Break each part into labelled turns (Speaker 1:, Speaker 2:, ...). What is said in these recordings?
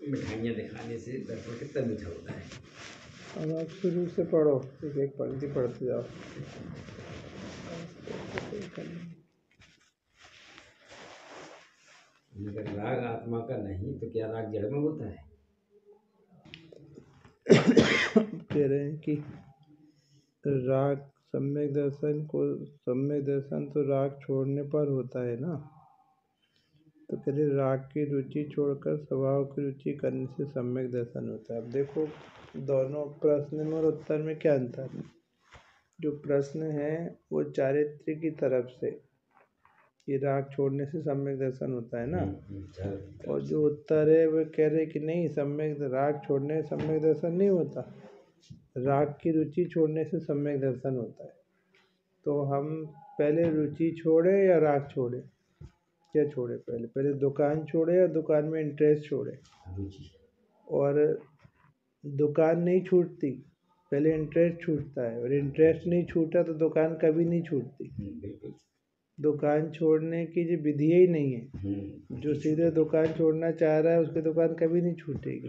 Speaker 1: मिठाइयाँ दिखाने से दर्पण कितना मीठा होता है।
Speaker 2: अब आप शुरू से पढ़ो, एक एक पंक्ति पढ़ते जाओ।
Speaker 1: अगर राग आत्मा का नहीं तो क्या राग जड़ में होता है?
Speaker 2: कह रहे हैं कि राग सम्यक दर्शन तो राग छोड़ने पर होता है ना। तो कह रहे राग की रुचि छोड़कर स्वभाव की रुचि करने से सम्यक दर्शन होता है। अब देखो दोनों प्रश्न में और उत्तर में क्या अंतर है। जो प्रश्न है वो चारित्र की तरफ से कि राग छोड़ने से सम्यक दर्शन होता है ना, और जो उत्तर है वो कह रहे कि नहीं, राग छोड़ने से सम्यक दर्शन नहीं होता, राग की रुचि छोड़ने से सम्यक दर्शन होता है। तो हम पहले रुचि छोड़े या राग छोड़े? क्या छोड़े? पहले दुकान छोड़े या दुकान में इंटरेस्ट छोड़े? और दुकान नहीं छूटती, पहले इंटरेस्ट छूटता है, और इंटरेस्ट नहीं छूटा तो दुकान कभी नहीं छूटती। दुकान छोड़ने की जो विधि ही नहीं है। जो सीधे दुकान छोड़ना चाह रहा है उसकी दुकान कभी नहीं छूटेगी,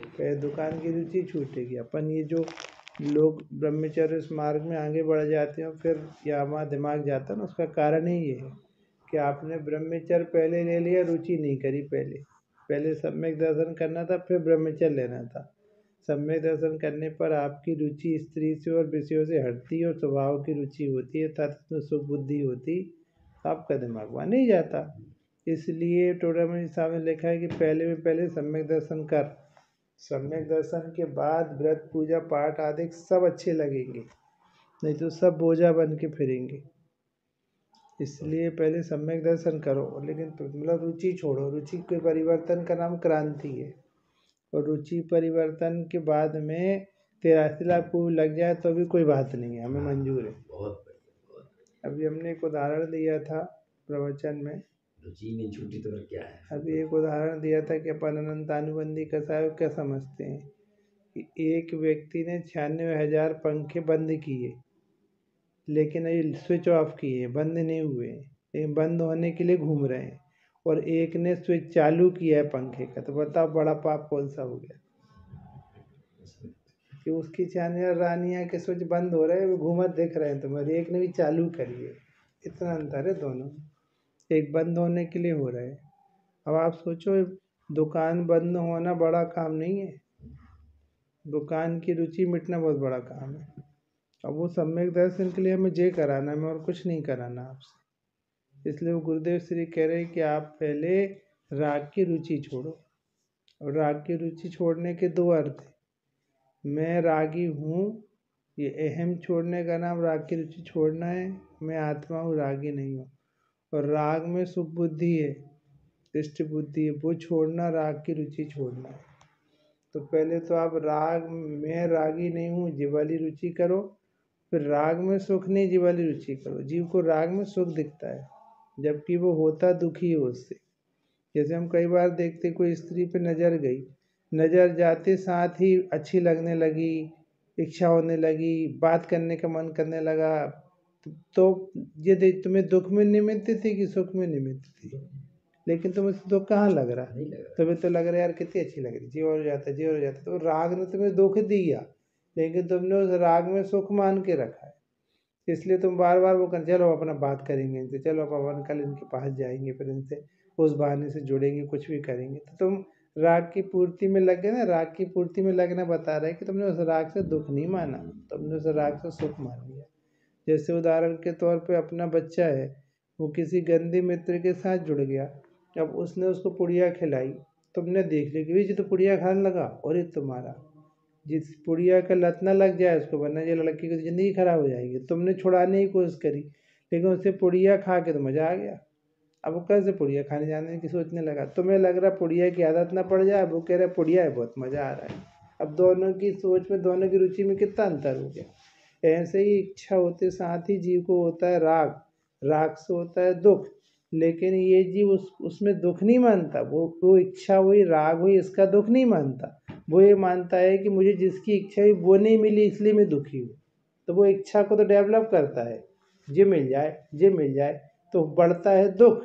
Speaker 2: पहले दुकान की रुचि छूटेगी। अपन ये जो लोग ब्रह्मचर्य इस मार्ग में आगे बढ़ जाते हैं फिर या हमारा दिमाग जाता है ना, उसका कारण ही ये है कि आपने ब्रह्मचर्य पहले ले लिया, रुचि नहीं करी। पहले सम्यक दर्शन करना था, फिर ब्रह्मचर्य लेना था। सम्यक दर्शन करने पर आपकी रुचि स्त्री से और विषयों से हटती है और स्वभाव की रुचि होती है, तथा उसमें सुख बुद्धि होती, आपका दिमाग वहाँ नहीं जाता। इसलिए टोडामणि साहब ने लिखा है कि पहले सम्यक दर्शन कर, सम्यक दर्शन के बाद व्रत पूजा पाठ आदि सब अच्छे लगेंगे, नहीं तो सब बोझा बन के फिरेंगे। इसलिए पहले सम्यक दर्शन करो, लेकिन मतलब रुचि छोड़ो। रुचि के परिवर्तन का नाम क्रांति है, और रुचि परिवर्तन के बाद में 83 लाख को लग जाए तो भी कोई बात नहीं है, हमें मंजूर है। अभी हमने एक उदाहरण दिया था प्रवचन में,
Speaker 1: रुचि नहीं छूटी तो क्या है।
Speaker 2: अभी एक उदाहरण दिया था कि अपन अनंतानुबंधी कसाय क्या समझते हैं कि एक व्यक्ति ने 96,000 पंखे बंद किए, लेकिन अभी स्विच ऑफ किए, बंद नहीं हुए, लेकिन बंद होने के लिए घूम रहे हैं। और एक ने स्विच चालू किया है पंखे का, तो बताओ बड़ा पाप कौन सा हो गया? कि उसकी 96,000 रानियाँ के स्विच बंद हो रहे हैं, वो घूमत दिख रहे हैं तुम्हारे, एक ने भी चालू करी है। इतना अंतर है दोनों, एक बंद होने के लिए हो रहा है। अब आप सोचो, दुकान बंद होना बड़ा काम नहीं है, दुकान की रुचि मिटना बहुत बड़ा काम है। अब वो सम्यक दर्शन के लिए हमें ये कराना है, और कुछ नहीं कराना आपसे। इसलिए वो गुरुदेव श्री कह रहे हैं कि आप पहले राग की रुचि छोड़ो। और राग की रुचि छोड़ने के दो अर्थ हैं। मैं रागी हूँ, ये अहम छोड़ने का नाम राग की रुचि छोड़ना है। मैं आत्मा हूँ, रागी नहीं हूँ। और राग में सुख बुद्धि है, इष्ट बुद्धि है, वो छोड़ना राग की रुचि छोड़ना है। तो पहले तो आप राग में रागी नहीं हूँ ये वाली रुचि करो, फिर राग में सुख नहीं ये वाली रुचि करो। जीव को राग में सुख दिखता है, जबकि वो होता दुखी है उससे। जैसे हम कई बार देखते, कोई स्त्री पे नज़र गई, नज़र जाते साथ ही अच्छी लगने लगी, इच्छा होने लगी, बात करने का मन करने लगा, तो ये देख तुम्हें दुख में निमित्त थी कि सुख में निमित्त थी? लेकिन तुम्हें दुख कहाँ लग रहा है? तुम्हें तो लग रहा है यार कितनी अच्छी लग रही, जी हो जाता, जी हो जाता। तो राग ने तुम्हें दुख दिया, लेकिन तुमने उस राग में सुख मान के रखा है। इसलिए तुम बार बार वो कर, चलो अपना बात करेंगे इनसे, चलो अपन कल इनके पास जाएंगे, फिर इनसे उस बहाने से जुड़ेंगे, कुछ भी करेंगे। तो तुम राग की पूर्ति में लग गए ना। राग की पूर्ति में लगना बता रहा है कि तुमने उस राग से दुख नहीं माना, तुमने उस राग से सुख मान लिया। जैसे उदाहरण के तौर पे अपना बच्चा है, वो किसी गंदे मित्र के साथ जुड़ गया, अब उसने उसको पुड़िया खिलाई, तुमने देख लिया कि ये तो पुड़िया खाने लगा, और ये तुम्हारा जिस पुड़िया का लत ना लग जाए उसको, वरना ये लड़की की ज़िंदगी खराब हो जाएगी। तुमने छुड़ाने की कोशिश करी, लेकिन उससे पुड़िया खा के तो मज़ा आ गया। अब वो कैसे पुड़िया खाने जाने की सोचने लगा, तुम्हें लग रहा पुड़िया की आदत ना पड़ जाए, वो कह रहा पुड़िया है बहुत मज़ा आ रहा है। अब दोनों की सोच में, दोनों की रुचि में कितना अंतर हो गया। ऐसे ही इच्छा होते साथ ही जीव को होता है राग, राग से होता है दुख, लेकिन ये जीव उसमें दुख नहीं मानता। वो इच्छा हुई, राग हुई, इसका दुख नहीं मानता। वो ये मानता है कि मुझे जिसकी इच्छा हुई वो नहीं मिली, इसलिए मैं दुखी हूँ। तो वो इच्छा को तो डेवलप करता है, ये मिल जाए, ये मिल जाए, तो बढ़ता है दुख,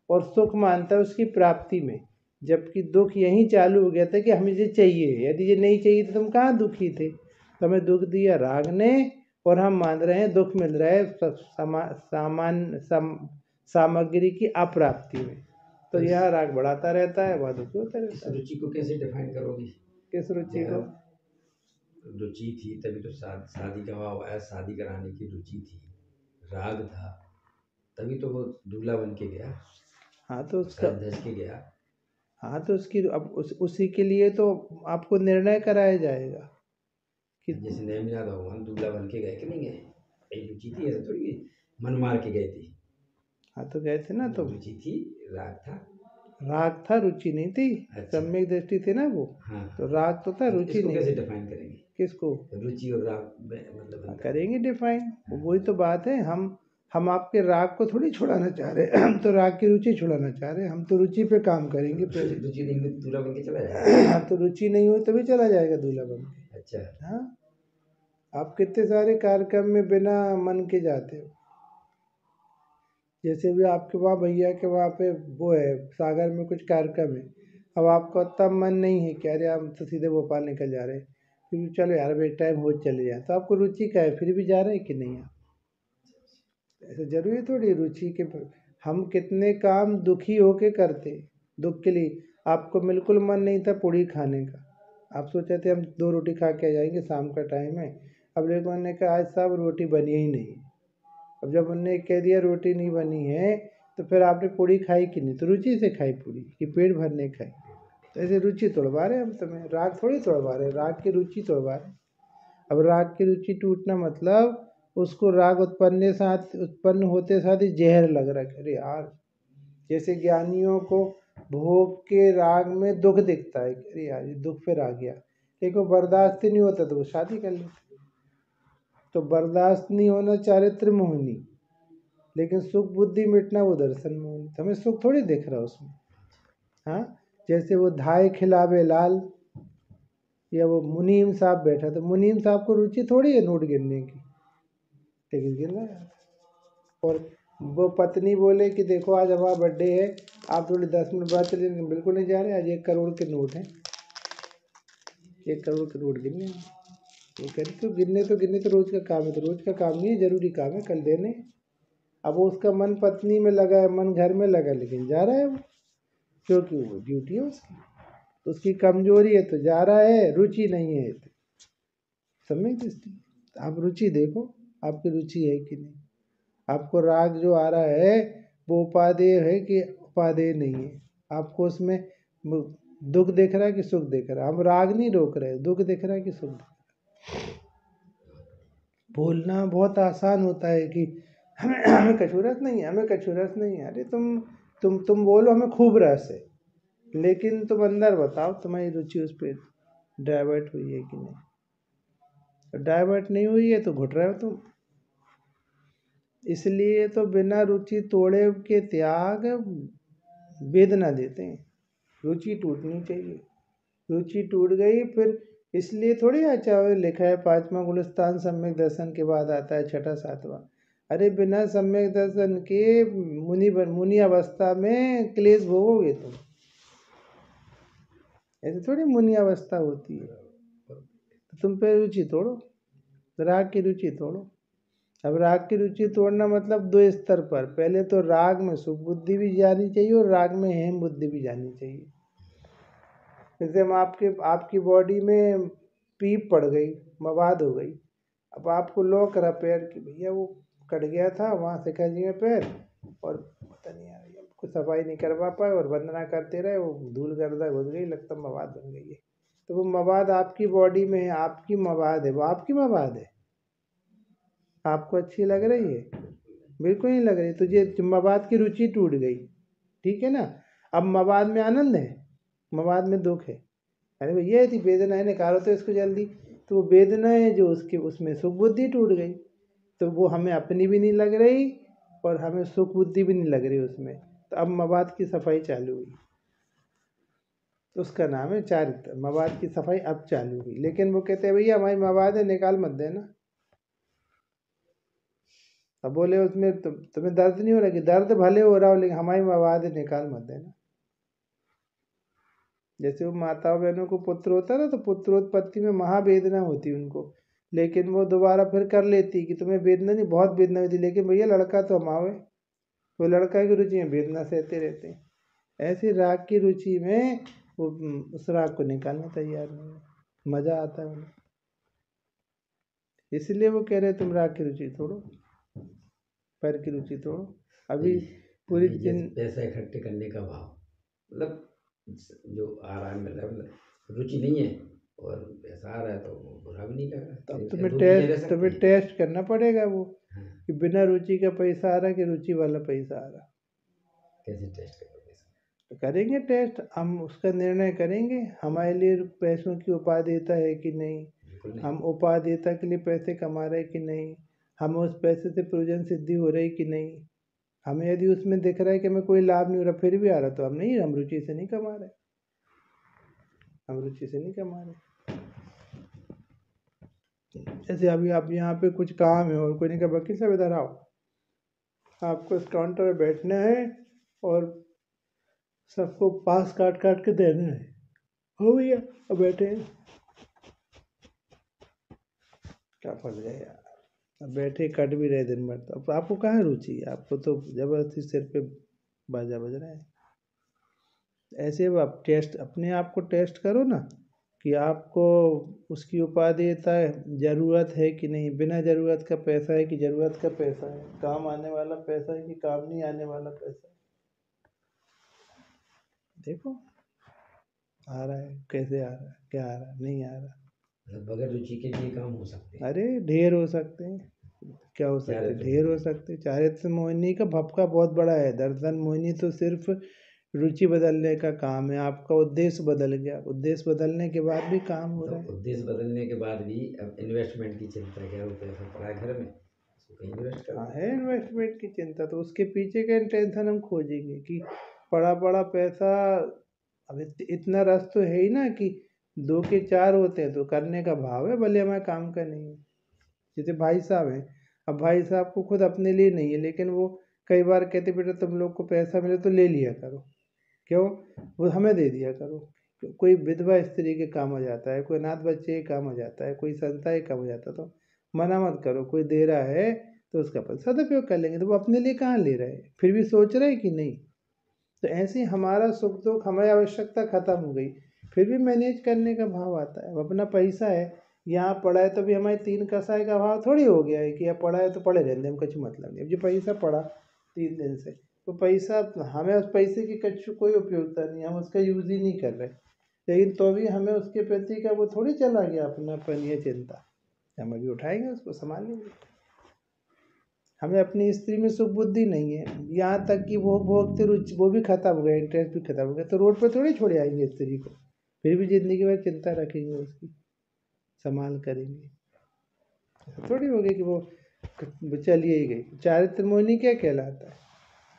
Speaker 2: और सुख मानता है उसकी प्राप्ति में। जबकि दुख यहीं चालू हो गया था कि हमें ये चाहिए, यदि ये नहीं चाहिए तो तुम कहाँ दुखी थे। तो हमें दुख दिया राग ने, और हम मान रहे हैं दुख मिल रहा है सामग्री की अप्राप्ति में। तो यह राग बढ़ाता रहता है, वह दुखी होता
Speaker 1: इस
Speaker 2: रहता है।
Speaker 1: रुचि को कैसे डिफाइन करोगी?
Speaker 2: किस रुचि को?
Speaker 1: रुचि थी तभी तो शादी का भाव आया, शादी कराने की रुचि थी, राग था, तभी तो वो दूल्हा बन के गया,
Speaker 2: हाँ तो उसका,
Speaker 1: सज धज के गया।
Speaker 2: हाँ तो उसकी अब उसी के लिए तो आपको निर्णय कराया जाएगा कि
Speaker 1: जैसे नेमिनाथ भगवान दूल्हा बन के गए कि नहीं गए? एक रुचि थी, ऐसा थोड़ी कि मन मार के गए थे।
Speaker 2: हाँ तो गए थे ना, तो
Speaker 1: रुचि थी, राग था।
Speaker 2: राग था, रुचि नहीं थी।
Speaker 1: अच्छा।
Speaker 2: सम्यक दृष्टि थी ना वो।
Speaker 1: हाँ,
Speaker 2: तो राग तो था,
Speaker 1: तो
Speaker 2: रुचि
Speaker 1: इसको
Speaker 2: नहीं
Speaker 1: कैसे
Speaker 2: थी।
Speaker 1: डिफाइन करेंगे?
Speaker 2: किसको?
Speaker 1: रुचि और राग में मतलब अंतर।
Speaker 2: करेंगे डिफाइन, वही तो बात है। हम आपके राग को थोड़ी छुड़ाना चाह रहे हम तो राग की रुचि छुड़ाना चाह रहे हैं। हम तो रुचि पे काम करेंगे पहले।
Speaker 1: रुचि नहीं हुई दूल्हा बन के चला जाएगा।
Speaker 2: तो रुचि नहीं हुई तभी चला जाएगा दूल्हा बन के।
Speaker 1: अच्छा।
Speaker 2: हाँ, आप कितने सारे कार्यक्रम में बिना मन के जाते हो। जैसे भी आपके वहाँ भैया के वहाँ पे वो है, सागर में कुछ कार्यक्रम है। अब आपका तब मन नहीं है कि अरे हम तो सीधे भोपाल निकल जा रहे हैं, फिर भी चलो यार भाई टाइम हो चले जाए, तो आपको रुचि का है, फिर भी जा रहे हैं कि नहीं आप? ऐसा जरूरी थोड़ी रुचि के हम कितने काम दुखी होके करते, दुख के लिए। आपको बिल्कुल मन नहीं था पूड़ी खाने का, आप सोचे थे हम 2 रोटी खा के आ जाएंगे, शाम का टाइम है। अब लेकिन उन्होंने कहा आज साहब रोटी बनी ही नहीं। अब जब उनने कह दिया रोटी नहीं बनी है, तो फिर आपने पूड़ी खाई कि नहीं? तो रुचि से खाई पूड़ी कि पेट भरने खाई? तो ऐसे रुचि तोड़वा रहे हम तुम्हें, राग थोड़ी तोड़वा रहे, राग की रुचि तोड़वा रहे। अब राग की रुचि टूटना मतलब उसको राग उत्पन्न होते साथ ही जहर लग रहा है। अरे यार, जैसे ज्ञानियों को भोग के राग में दुख दिखता है, अरे यार ये दुख फिर आ गया, लेकिन वो बर्दाश्त ही नहीं होता तो वो शादी कर लेते। तो बर्दाश्त नहीं होना चारित्र मोहिनी, लेकिन सुख बुद्धि मिटना वो दर्शन मोहिनी। तो हमें सुख थोड़ी दिख रहा उसमें। हाँ, जैसे वो धाय खिलावे लाल, या वो मुनीम साहब बैठा, तो मुनीम साहब को रुचि थोड़ी है नोट गिनने की, लेकिन गिन रहा है। और वो पत्नी बोले कि देखो आज हमारा बर्थडे है, आप थोड़ी 10 मिनट बाद चले, बिल्कुल नहीं जा रहे, आज 1 करोड़ के नोट हैं, 1 करोड़ के नोट गिनने हैं। वो कह रही तो गिनने तो रोज का काम है, तो रोज का काम नहीं है, जरूरी काम है, कल देने। अब वो उसका मन पत्नी में लगा है, मन घर में लगा, लेकिन जा रहा है वो, क्योंकि वो ड्यूटी है उसकी, उसकी कमजोरी है तो जा रहा है, रुचि नहीं है तो समय दृष्टि। आप रुचि देखो, आपकी रुचि है कि नहीं। आपको राग जो आ रहा है वो उपादेय है कि उपादेय नहीं है? आपको उसमें दुख दिख रहा है कि सुख दिख रहा है? हम राग नहीं रोक रहे, दुख दिख रहा है कि सुख दिख रहा है? बोलना बहुत आसान होता है कि हमें हमें कछु रस नहीं है, हमें कछु रस नहीं है। अरे तुम बोलो हमें खूब रस है, लेकिन तुम अंदर बताओ तुम्हारी रुचि उस पर डाइवर्ट हुई है कि नहीं। डाइवर्ट नहीं हुई है तो घुट रहे हो तुम। इसलिए तो बिना रुचि तोड़े के त्याग वेद ना देते हैं। रुचि टूटनी चाहिए, रुचि टूट गई फिर, इसलिए थोड़ी अच्छा लिखा है 5वां गुलिस्तान सम्यक दर्शन के बाद आता है 6ठा 7वां। अरे बिना सम्यक दर्शन के मुनि अवस्था में क्लेश भोगोगे तुम, ऐसे थोड़ी मुनि अवस्था होती है। तो तुम पे रुचि तोड़ो, राग की रुचि तोड़ो। अब राग की रुचि तोड़ना मतलब 2 स्तर पर, पहले तो राग में सुख बुद्धि भी जानी चाहिए और राग में हेम बुद्धि भी जानी चाहिए। जैसे हम आपकी बॉडी में पीप पड़ गई, मवाद हो गई, अब आपको लॉ करा पैर कि भैया वो कट गया था वहाँ से कजी में पैर, और पता नहीं यार कुछ सफाई नहीं करवा पाए और वंदना करते रहे, वो धूल गर्दा घुस गई, लगता मवाद बन गई है। तो वो मवाद आपकी बॉडी में है, आपकी मवाद है, वो आपकी मवाद है। आपको अच्छी लग रही है? बिल्कुल नहीं लग रही। तुझे मवाद की रुचि टूट गई, ठीक है ना। अब मवाद में आनंद है, मवाद में दुख है। अरे भैया थी वेदना है, निकालो तो इसको जल्दी। तो वो वेदना है जो उसकी, उसमें सुख बुद्धि टूट गई, तो वो हमें अपनी भी नहीं लग रही और हमें सुख बुद्धि भी नहीं लग रही उसमें। तो अब मवाद की सफाई चालू हुई, तो उसका नाम है चारित्र। मवाद की सफाई अब चालू हुई, लेकिन वो कहते हैं भैया हमारी मवाद है, निकाल मत देना। अब बोले उसमें तुम्हें दर्द नहीं हो रहा, कि दर्द भले हो रहा हो लेकिन हमारी मवाद है, निकाल मत देना। जैसे वो माताओं बहनों को पुत्र होता है ना, तो पुत्रोत्पत्ति में महावेदना होती उनको, लेकिन वो दोबारा फिर कर लेती कि तुम्हें वेदना नहीं, बहुत वेदना हुई थी, लेकिन भैया लड़का तो हमारे, वो लड़का की रुचि में वेदना सहते रहते हैं। ऐसी राग की रुचि में वो उस राग को निकालने तैयार नहीं है, मज़ा आता है उन्हें। इसलिए वो कह रहे तुम राग की रुचि तोड़ो, पैर की रुचि तोड़ो। अभी पूरी
Speaker 1: जैसे
Speaker 2: दिन
Speaker 1: पैसा इकट्ठे करने का भाव, मतलब जो आ रहा है, मतलब रुचि नहीं है और पैसा आ रहा है तो वो बुरा भी नहीं लग रहा,
Speaker 2: तो अब
Speaker 1: क्या दो चीज़ें रह सकती
Speaker 2: तुम्हें
Speaker 1: हैं?
Speaker 2: टेस्ट करना पड़ेगा वो,
Speaker 1: हाँ,
Speaker 2: कि बिना रुचि का पैसा आ रहा कि रुचि वाला पैसा आ रहा।
Speaker 1: कैसे टेस्ट करोगे सर?
Speaker 2: तो करेंगे टेस्ट, हम उसका निर्णय करेंगे हमारे लिए पैसों की उपादेयता है कि नहीं,
Speaker 1: बिल्कुल नहीं।
Speaker 2: हम उपादेयता के लिए पैसे कमा रहे कि नहीं, हमें उस पैसे से प्रयोजन सिद्धि हो रही कि नहीं। हमें यदि उसमें दिख रहा है कि हमें कोई लाभ नहीं हो रहा फिर भी आ रहा, तो हम रुचि से नहीं कमा रहे, हम रुचि से नहीं कमा रहे। जैसे अभी आप यहाँ पे कुछ काम है और कोई नहीं कहा वकील साहब इधर आओ, आपको इस काउंटर में बैठना है और सबको पास काट काट के देना है। हो भैया, अब बैठे हैं, क्या फंस गए यार, अब बैठे कट भी रहे दिन भर, तो अब आपको कहाँ रुचि है, आपको तो जबरदस्ती सिर पे बाजा बज रहा है। ऐसे अब आप टेस्ट, अपने आप को टेस्ट करो ना, कि आपको उसकी उपादेयता ज़रूरत है कि नहीं, बिना ज़रूरत का पैसा है कि ज़रूरत का पैसा है, काम आने वाला पैसा है कि काम नहीं आने वाला पैसा है। देखो आ रहा है, कैसे आ रहा है, क्या आ रहा है, नहीं आ रहा।
Speaker 1: मतलब बगैर रुचि के भी ये काम हो सकते हैं।
Speaker 2: अरे ढेर हो सकते हैं, क्या हो सकते हैं,
Speaker 1: चारित्र
Speaker 2: ढेर हो
Speaker 1: मोहिनी।
Speaker 2: सकते हैं। चारित्र मोहिनी का भपका बहुत बड़ा है, दर्शन मोहिनी तो सिर्फ रुचि बदलने का काम है, आपका उद्देश्य बदल गया, उद्देश्य बदलने के बाद भी काम हो
Speaker 1: तो
Speaker 2: रहा है।
Speaker 1: उद्देश्य बदलने के बाद भी अब इन्वेस्टमेंट की चिंता, क्या वो पैसा पड़ा है घर में, उसको कहीं इन्वेस्ट कर
Speaker 2: हाँ
Speaker 1: दो।
Speaker 2: है इन्वेस्टमेंट की चिंता, तो उसके पीछे का इंटेंशन हम खोजेंगे कि पड़ा पड़ा पैसा, अब इतना रस तो है ही ना कि दो के चार होते हैं, तो करने का भाव है, भले हमारे काम का नहीं है। जैसे भाई साहब हैं, अब भाई साहब को खुद अपने लिए नहीं है, लेकिन वो कई बार कहते बेटा तुम लोग को पैसा मिले तो ले लिया करो, क्यों, वो हमें दे दिया करो। कोई विधवा स्त्री के काम आ जाता है, कोई अनाथ बच्चे के काम आ जाता है, कोई संता के काम आ जाता है, तो मना मत करो, कोई दे रहा है तो उसका अपन सदुपयोग कर लेंगे, तो वो अपने लिए कहाँ ले रहे हैं, फिर भी सोच रहे हैं कि नहीं। तो ऐसे ही हमारा सुख दुख, हमारी आवश्यकता खत्म हो गई, फिर भी मैनेज करने का भाव आता है। अब अपना पैसा है, यहाँ पड़ा है तो भी हमारे तीन कसाई का भाव थोड़ी हो गया है कि अब पड़ा है तो पड़े रहने हम कुछ मतलब नहीं। अब जो पैसा पड़ा 3 दिन से, तो पैसा, हमें उस पैसे की कुछ कोई उपयोगिता नहीं, हम उसका यूज़ ही नहीं कर रहे, लेकिन तो भी हमें उसके प्रति का वो थोड़ी चला गया अपनापन, ये चिंता, हम अभी उठाएंगे उसको संभाल लेंगे। हमें अपनी स्त्री में सुख बुद्धि नहीं है, यहाँ तक कि वो भोगते रुचि वो भी खत्म हो गया, इंटरेस्ट भी खत्म हो गया, तो रोड पे थोड़ी छोड़ आएंगे स्त्री को, फिर भी ज़िंदगी भर चिंता रखेंगे उसकी, संभाल करेंगे। ऐसा थोड़ी हो गई कि वो चलिए ही गई। चारित्र मोहिनी क्या कहलाता है,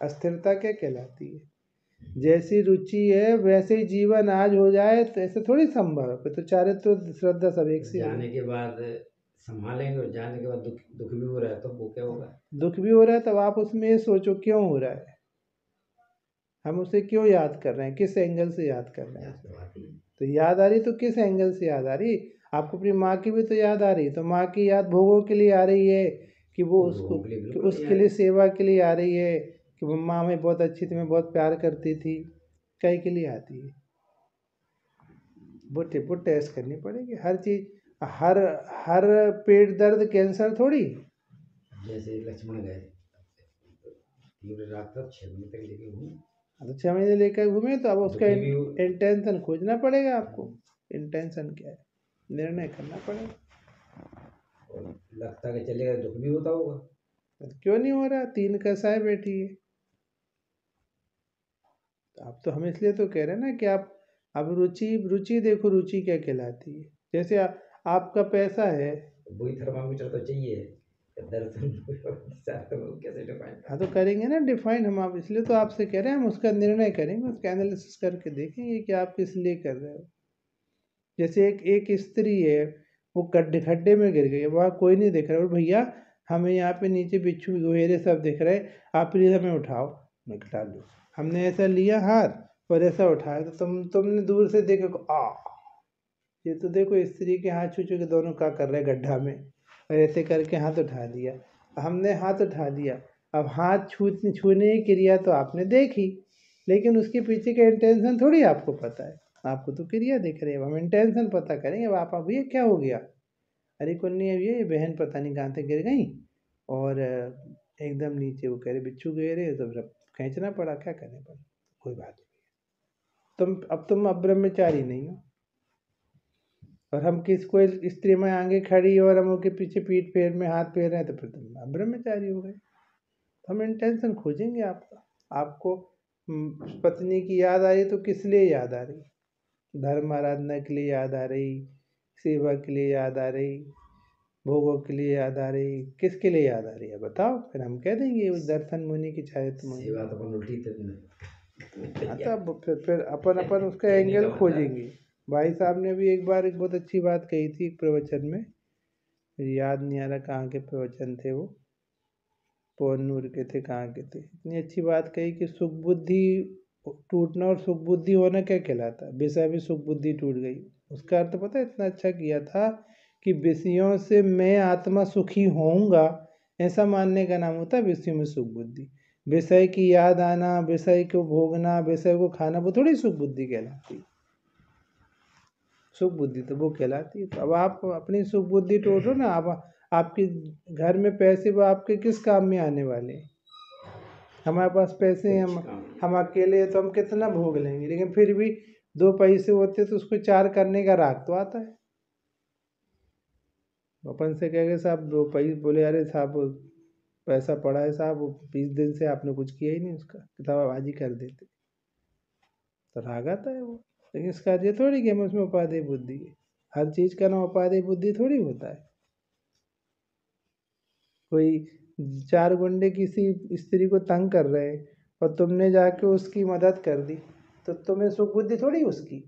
Speaker 2: अस्थिरता क्या कहलाती है। जैसी रुचि है वैसे ही जीवन आज हो जाए तो ऐसे थोड़ी संभव है, फिर तो चारित्र श्रद्धा सब एक से हो
Speaker 1: जाने
Speaker 2: गई।
Speaker 1: के बाद संभालेंगे और जाने के बाद दुख दुख भी हो रहा है तो वो क्या होगा?
Speaker 2: दुख भी हो रहा है, तब आप उसमें ये सोचो क्यों हो रहा है, हम उसे क्यों याद कर रहे हैं, किस एंगल से याद कर रहे हैं।
Speaker 1: याद तो आती है।
Speaker 2: तो याद आ रही तो किस एंगल से याद आ रही, आपको अपनी माँ की भी तो याद आ रही, तो माँ की याद भोगों के लिए आ रही है कि वो उसको,
Speaker 1: लोगों के लिए
Speaker 2: कि
Speaker 1: बिल्कुल नहीं आ
Speaker 2: उसके लिए
Speaker 1: रही।
Speaker 2: सेवा के लिए आ रही है, कि वो माँ हमें बहुत अच्छी थी, मैं बहुत प्यार करती थी, कई के लिए आती है। वो टेस्ट करनी पड़ेगी हर चीज़, हर हर पेट दर्द कैंसर थोड़ी।
Speaker 1: जैसे लक्ष्मण गए तीव्र रात तक 6 महीने तक लेके घूमे,
Speaker 2: तो 6 महीने लेकर घूमे, तो अब उसका
Speaker 1: दुखी भी हो।
Speaker 2: इंटेंशन खोजना पड़ेगा आपको, इंटेंशन क्या है, निर्णय करना पड़ेगा।
Speaker 1: और लगता कि चलेगा दुख भी होता होगा।
Speaker 2: क्यों नहीं हो रहा, 3 कसाय बैठी है। अब तो हम इसलिए तो कह रहे हैं ना कि आप, अब रुचि रुचि देखो, रुचि क्या कहलाती है। जैसे आपका पैसा है,
Speaker 1: वही थर्मामीटर तो चाहिए, दर्शन वो कैसे डिफाइन
Speaker 2: हाँ
Speaker 1: कर।
Speaker 2: तो करेंगे ना डिफाइन हम, आप इसलिए तो आपसे कह रहे हैं, हम उसका निर्णय करेंगे, उसका एनालिसिस करके देखेंगे कि आप किस लिए कर रहे हो। जैसे एक स्त्री है, वो गड्ढे खड्डे में गिर गई, वहाँ कोई नहीं दिख रहा, और भैया हमें यहाँ पे नीचे बिच्छू गोहेरे सब दिख रहे, आप प्लीज़ हमें उठाओ, मैं घटा लो, हमने ऐसा लिया हाथ और ऐसा उठाया तो तुमने दूर से देखो, ये तो देखो स्त्री के हाथ छू छू के दोनों क्या कर रहे हैं गड्ढा में, और ऐसे करके हाथ उठा दिया। हमने हाथ उठा दिया, अब हाथ छूने की क्रिया तो आपने देखी, लेकिन उसके पीछे का इंटेंशन थोड़ी आपको पता है। आपको तो क्रिया दिख रही है, अब हम इंटेंशन पता करेंगे। अब ये क्या हो गया, अरे कुन्नी अब ये बहन पता नहीं कहाँ से गिर गई, और एकदम नीचे वो कह रहे बिच्छू गिरे, तो फिर खींचना पड़ा, क्या करने पड़ा, कोई बात नहीं। तुम अब ब्रह्मचारी नहीं हो, और हम कोई स्त्री में आगे खड़ी और हम उनके पीछे पीठ फेर में हाथ फेर रहे हैं, तो फिर तुम अब ब्रह्मचारी हो गए। तो हम इंटेंशन खोजेंगे आपका। आपको पत्नी की याद आ रही तो किस लिए याद आ रही, धर्म आराधना के लिए याद आ रही, सेवा के लिए याद आ रही, भोगों के लिए याद आ रही, किसके लिए याद आ रही है बताओ, फिर हम कह देंगे उस दर्शन मुनि की चारित्र मुनि।
Speaker 1: सेवा तो अपन उल्टी
Speaker 2: हाँ, तो फिर अपन उसका एंगल खोजेंगे। भाई साहब ने भी एक बार एक बहुत अच्छी बात कही थी एक प्रवचन में, मुझे याद नहीं आ रहा कहाँ के प्रवचन थे वो, पोरनूर के थे, कहाँ के थे। इतनी अच्छी बात कही कि सुख बुद्धि टूटना और सुख बुद्धि होना क्या कहलाता है, विषय भी सुख बुद्धि टूट गई। उसका अर्थ पता है, इतना अच्छा किया था कि विषयों से मैं आत्मा सुखी होऊंगा, ऐसा मानने का नाम होता है विषयों में सुख बुद्धि। विषय की याद आना, विषय को भोगना, विषय को खाना, वो थोड़ी सुख बुद्धि कहलाती। सुख बुद्धि तो वो कहलाती है। तो अब आप अपनी सुख बुद्धि टोटो ना। आप आपके घर में पैसे वो आपके किस काम में आने वाले हैं। हमारे पास पैसे हैं, हम अकेले हैं तो हम कितना भोग लेंगे, लेकिन फिर भी 2 पैसे होते तो उसको 4 करने का राग तो आता है। अपन से कहेंगे साहब 2 पैसे, बोले अरे साहब पैसा पड़ा है साहब, 20 दिन से आपने कुछ किया ही नहीं, उसका किताबाबाजी कर देते, तो राग आता है वो। लेकिन इसका ये थोड़ी कि हम उसमें उपादेय बुद्धि है। हर चीज़ का नाम उपादेय बुद्धि थोड़ी होता है। कोई 4 गुंडे किसी स्त्री को तंग कर रहे हैं और तुमने जाके उसकी मदद कर दी, तो तुम्हें सुख बुद्धि थोड़ी उसकी,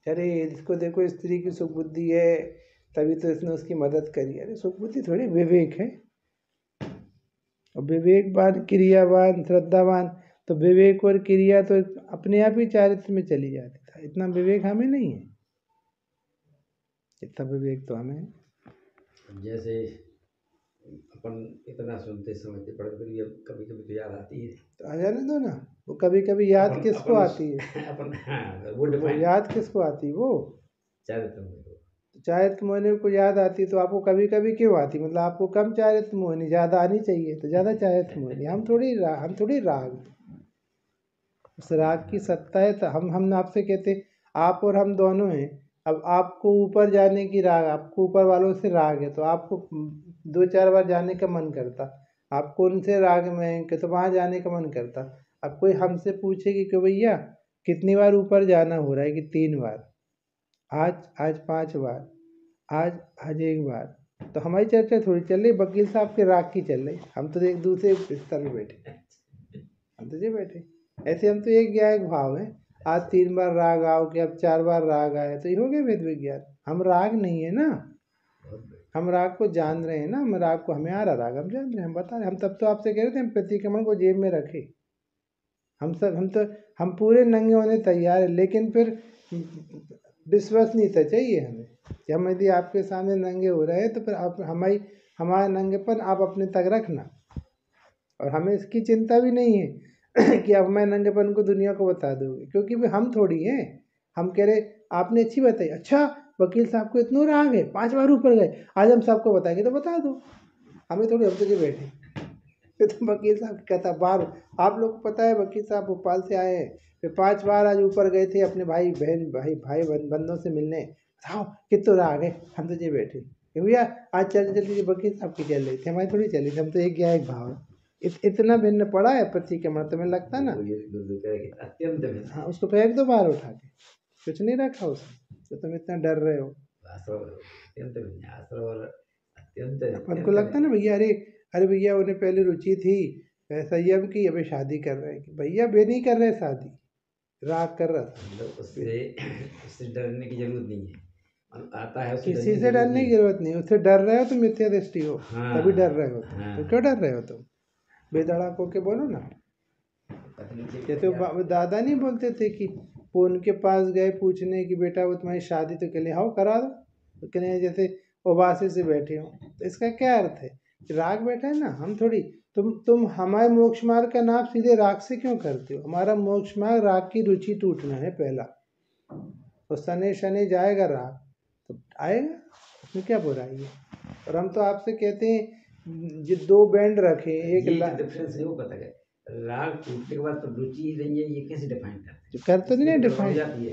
Speaker 2: अरे इसको देखो स्त्री की सुख बुद्धि है तभी तो इसने उसकी मदद करी। अरे सुख बुद्धि थोड़ी, विवेक है। और विवेकवान, क्रियावान, श्रद्धावान, तो विवेक और क्रिया तो अपने आप ही चारित्र में चली जाती था। इतना विवेक हमें नहीं है, इतना विवेक तो हमें है।
Speaker 1: जैसे अपन इतना सुनते समझते पढ़ते, फिर भी अब कभी कभी तो याद आती है।
Speaker 2: तो आ जाने दो ना, वो कभी कभी याद किसको आती है,
Speaker 1: अपन हाँ,
Speaker 2: वो याद किसको आती है, वो
Speaker 1: चारित्र में तो
Speaker 2: चारित्र मोहिनी को याद आती, तो आपको कभी कभी क्यों आती, मतलब आपको कम चारित्र मोहिनी ज़्यादा आनी चाहिए, तो ज़्यादा चारित्र मोहिनी। हम थोड़ी राग, उस राग की सत्ता है। तो हम आपसे कहते आप और हम दोनों हैं। अब आपको ऊपर जाने की राग, आपको ऊपर वालों से राग है, तो आपको 2-4 बार जाने का मन करता। आपको उनसे राग में है कि तो वहाँ जाने का मन करता। अब कोई हमसे पूछे कि भैया कितनी बार ऊपर जाना हो रहा है, कि 3 बार, आज 5 बार, आज 1 बार, तो हमारी चर्चा थोड़ी चल रही, वकील साहब के राग की चल रही। हम तो एक दूसरे स्तर में बैठे, हम तो जी बैठे ऐसे, हम तो एक या एक भाव है। आज 3 बार राग आओ कि अब 4 बार राग आए, तो ये हो गया वेद विज्ञान। हम राग नहीं है ना, हम राग को जान रहे हैं ना, हम राग को, हमें आ रहा राग, हम जान रहे हैं, हम बता रहे हैं। हम तब तो आपसे कह रहे थे हम प्रतिक्रमण को जेब में रखे, हम पूरे नंगे होने तैयार है, लेकिन फिर विश्वसनीयता चाहिए हमें कि हम यदि आपके सामने नंगे हो रहे हैं तो फिर आप हमारा नंगेपन आप अपने तक रखना। और हमें इसकी चिंता भी नहीं है कि अब मैं नंगेपन को दुनिया को बता दोगे, क्योंकि भाई हम थोड़ी हैं। हम कह रहे आपने अच्छी बताई, अच्छा वकील साहब को इतना राग है 5 बार ऊपर गए, आज हम सबको बताएंगे, तो बता दो। हमें थोड़ी, हम तो जो बैठे फिर तो वकील साहब कहता बार, आप लोग को पता है वकील साहब भोपाल से आए हैं, फिर 5 बार आज ऊपर गए थे अपने भाई बंदों से मिलने, बताओ कितना राग है। हम तो जो बैठे कि भैया आज चल वकील साहब की चल रही थी, हमारी थोड़ी चली थी, हम तो एक या एक भाव है। इतना भिन्न पड़ा है प्रतिक्रमण, तुम्हें लगता ना।
Speaker 1: अत्यंत भिन्न।
Speaker 2: हाँ, उसको फेंक दो बाहर उठा के, कुछ नहीं रखा उसमें, तो तुम इतना डर रहे हो।
Speaker 1: अत्यंत भिन्न आश्रव और अत्यंत
Speaker 2: अपन को लगता ना भैया, अरे भैया उन्हें पहले रुचि थी संयम की, अभी शादी कर रहे हैं, कि भैया वे नहीं कर रहे शादी, राग कर रहा था।
Speaker 1: मतलब उससे डरने की जरूरत नहीं है, आता है
Speaker 2: किसी से डरने की जरूरत नहीं, उससे डर रहे हो तो मिथ्या दृष्टि हो,
Speaker 1: हाँ,
Speaker 2: तभी डर रहे हो तुम।
Speaker 1: हाँ।
Speaker 2: तो क्यों डर रहे हो तुम, बेधड़क होके बोलो ना।
Speaker 1: पत्नी से
Speaker 2: जैसे वो दादा नहीं बोलते थे कि वो उनके पास गए पूछने कि बेटा वो तुम्हारी शादी तो के लिए हाँ करा दो, तो कहने जैसे उबासी से बैठे हो। तो इसका क्या अर्थ है कि राग बैठा है ना, हम थोड़ी तुम हमारे मोक्ष मार्ग का नाम सीधे राग से क्यों करते हो? हमारा मोक्ष मार्ग राग की रुचि टूटना है पहला। तो शनि शनि जाएगा राग तो आएगा, उसमें क्या बुराई है? और हम तो आपसे कहते हैं जो दो बैंड रखे एक
Speaker 1: ये डिफरेंस है वो पता है। राग टूटने के बाद तो रुचि ही नहीं है, ये कैसे डिफाइन करते हैं?
Speaker 2: कर तो नहीं
Speaker 1: डिफाइन
Speaker 2: डिफाइन
Speaker 1: जाती है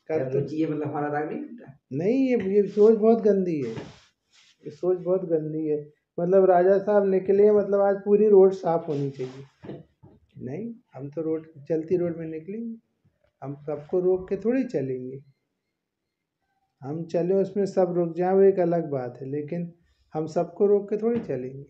Speaker 2: कर
Speaker 1: क्या
Speaker 2: तो
Speaker 1: रुचि है मतलब हमारा राग नहीं टूटा?
Speaker 2: नहीं, ये सोच बहुत गंदी है, ये सोच बहुत गंदी है। मतलब राजा साहब निकले मतलब आज पूरी रोड साफ होनी चाहिए। नहीं, हम तो रोड चलती रोड में निकलेंगे, हम सबको रोक के थोड़ी चलेंगे। हम चले उसमें सब रुक जाए वो एक अलग बात है, लेकिन हम सबको रोक के थोड़ी चलेंगे।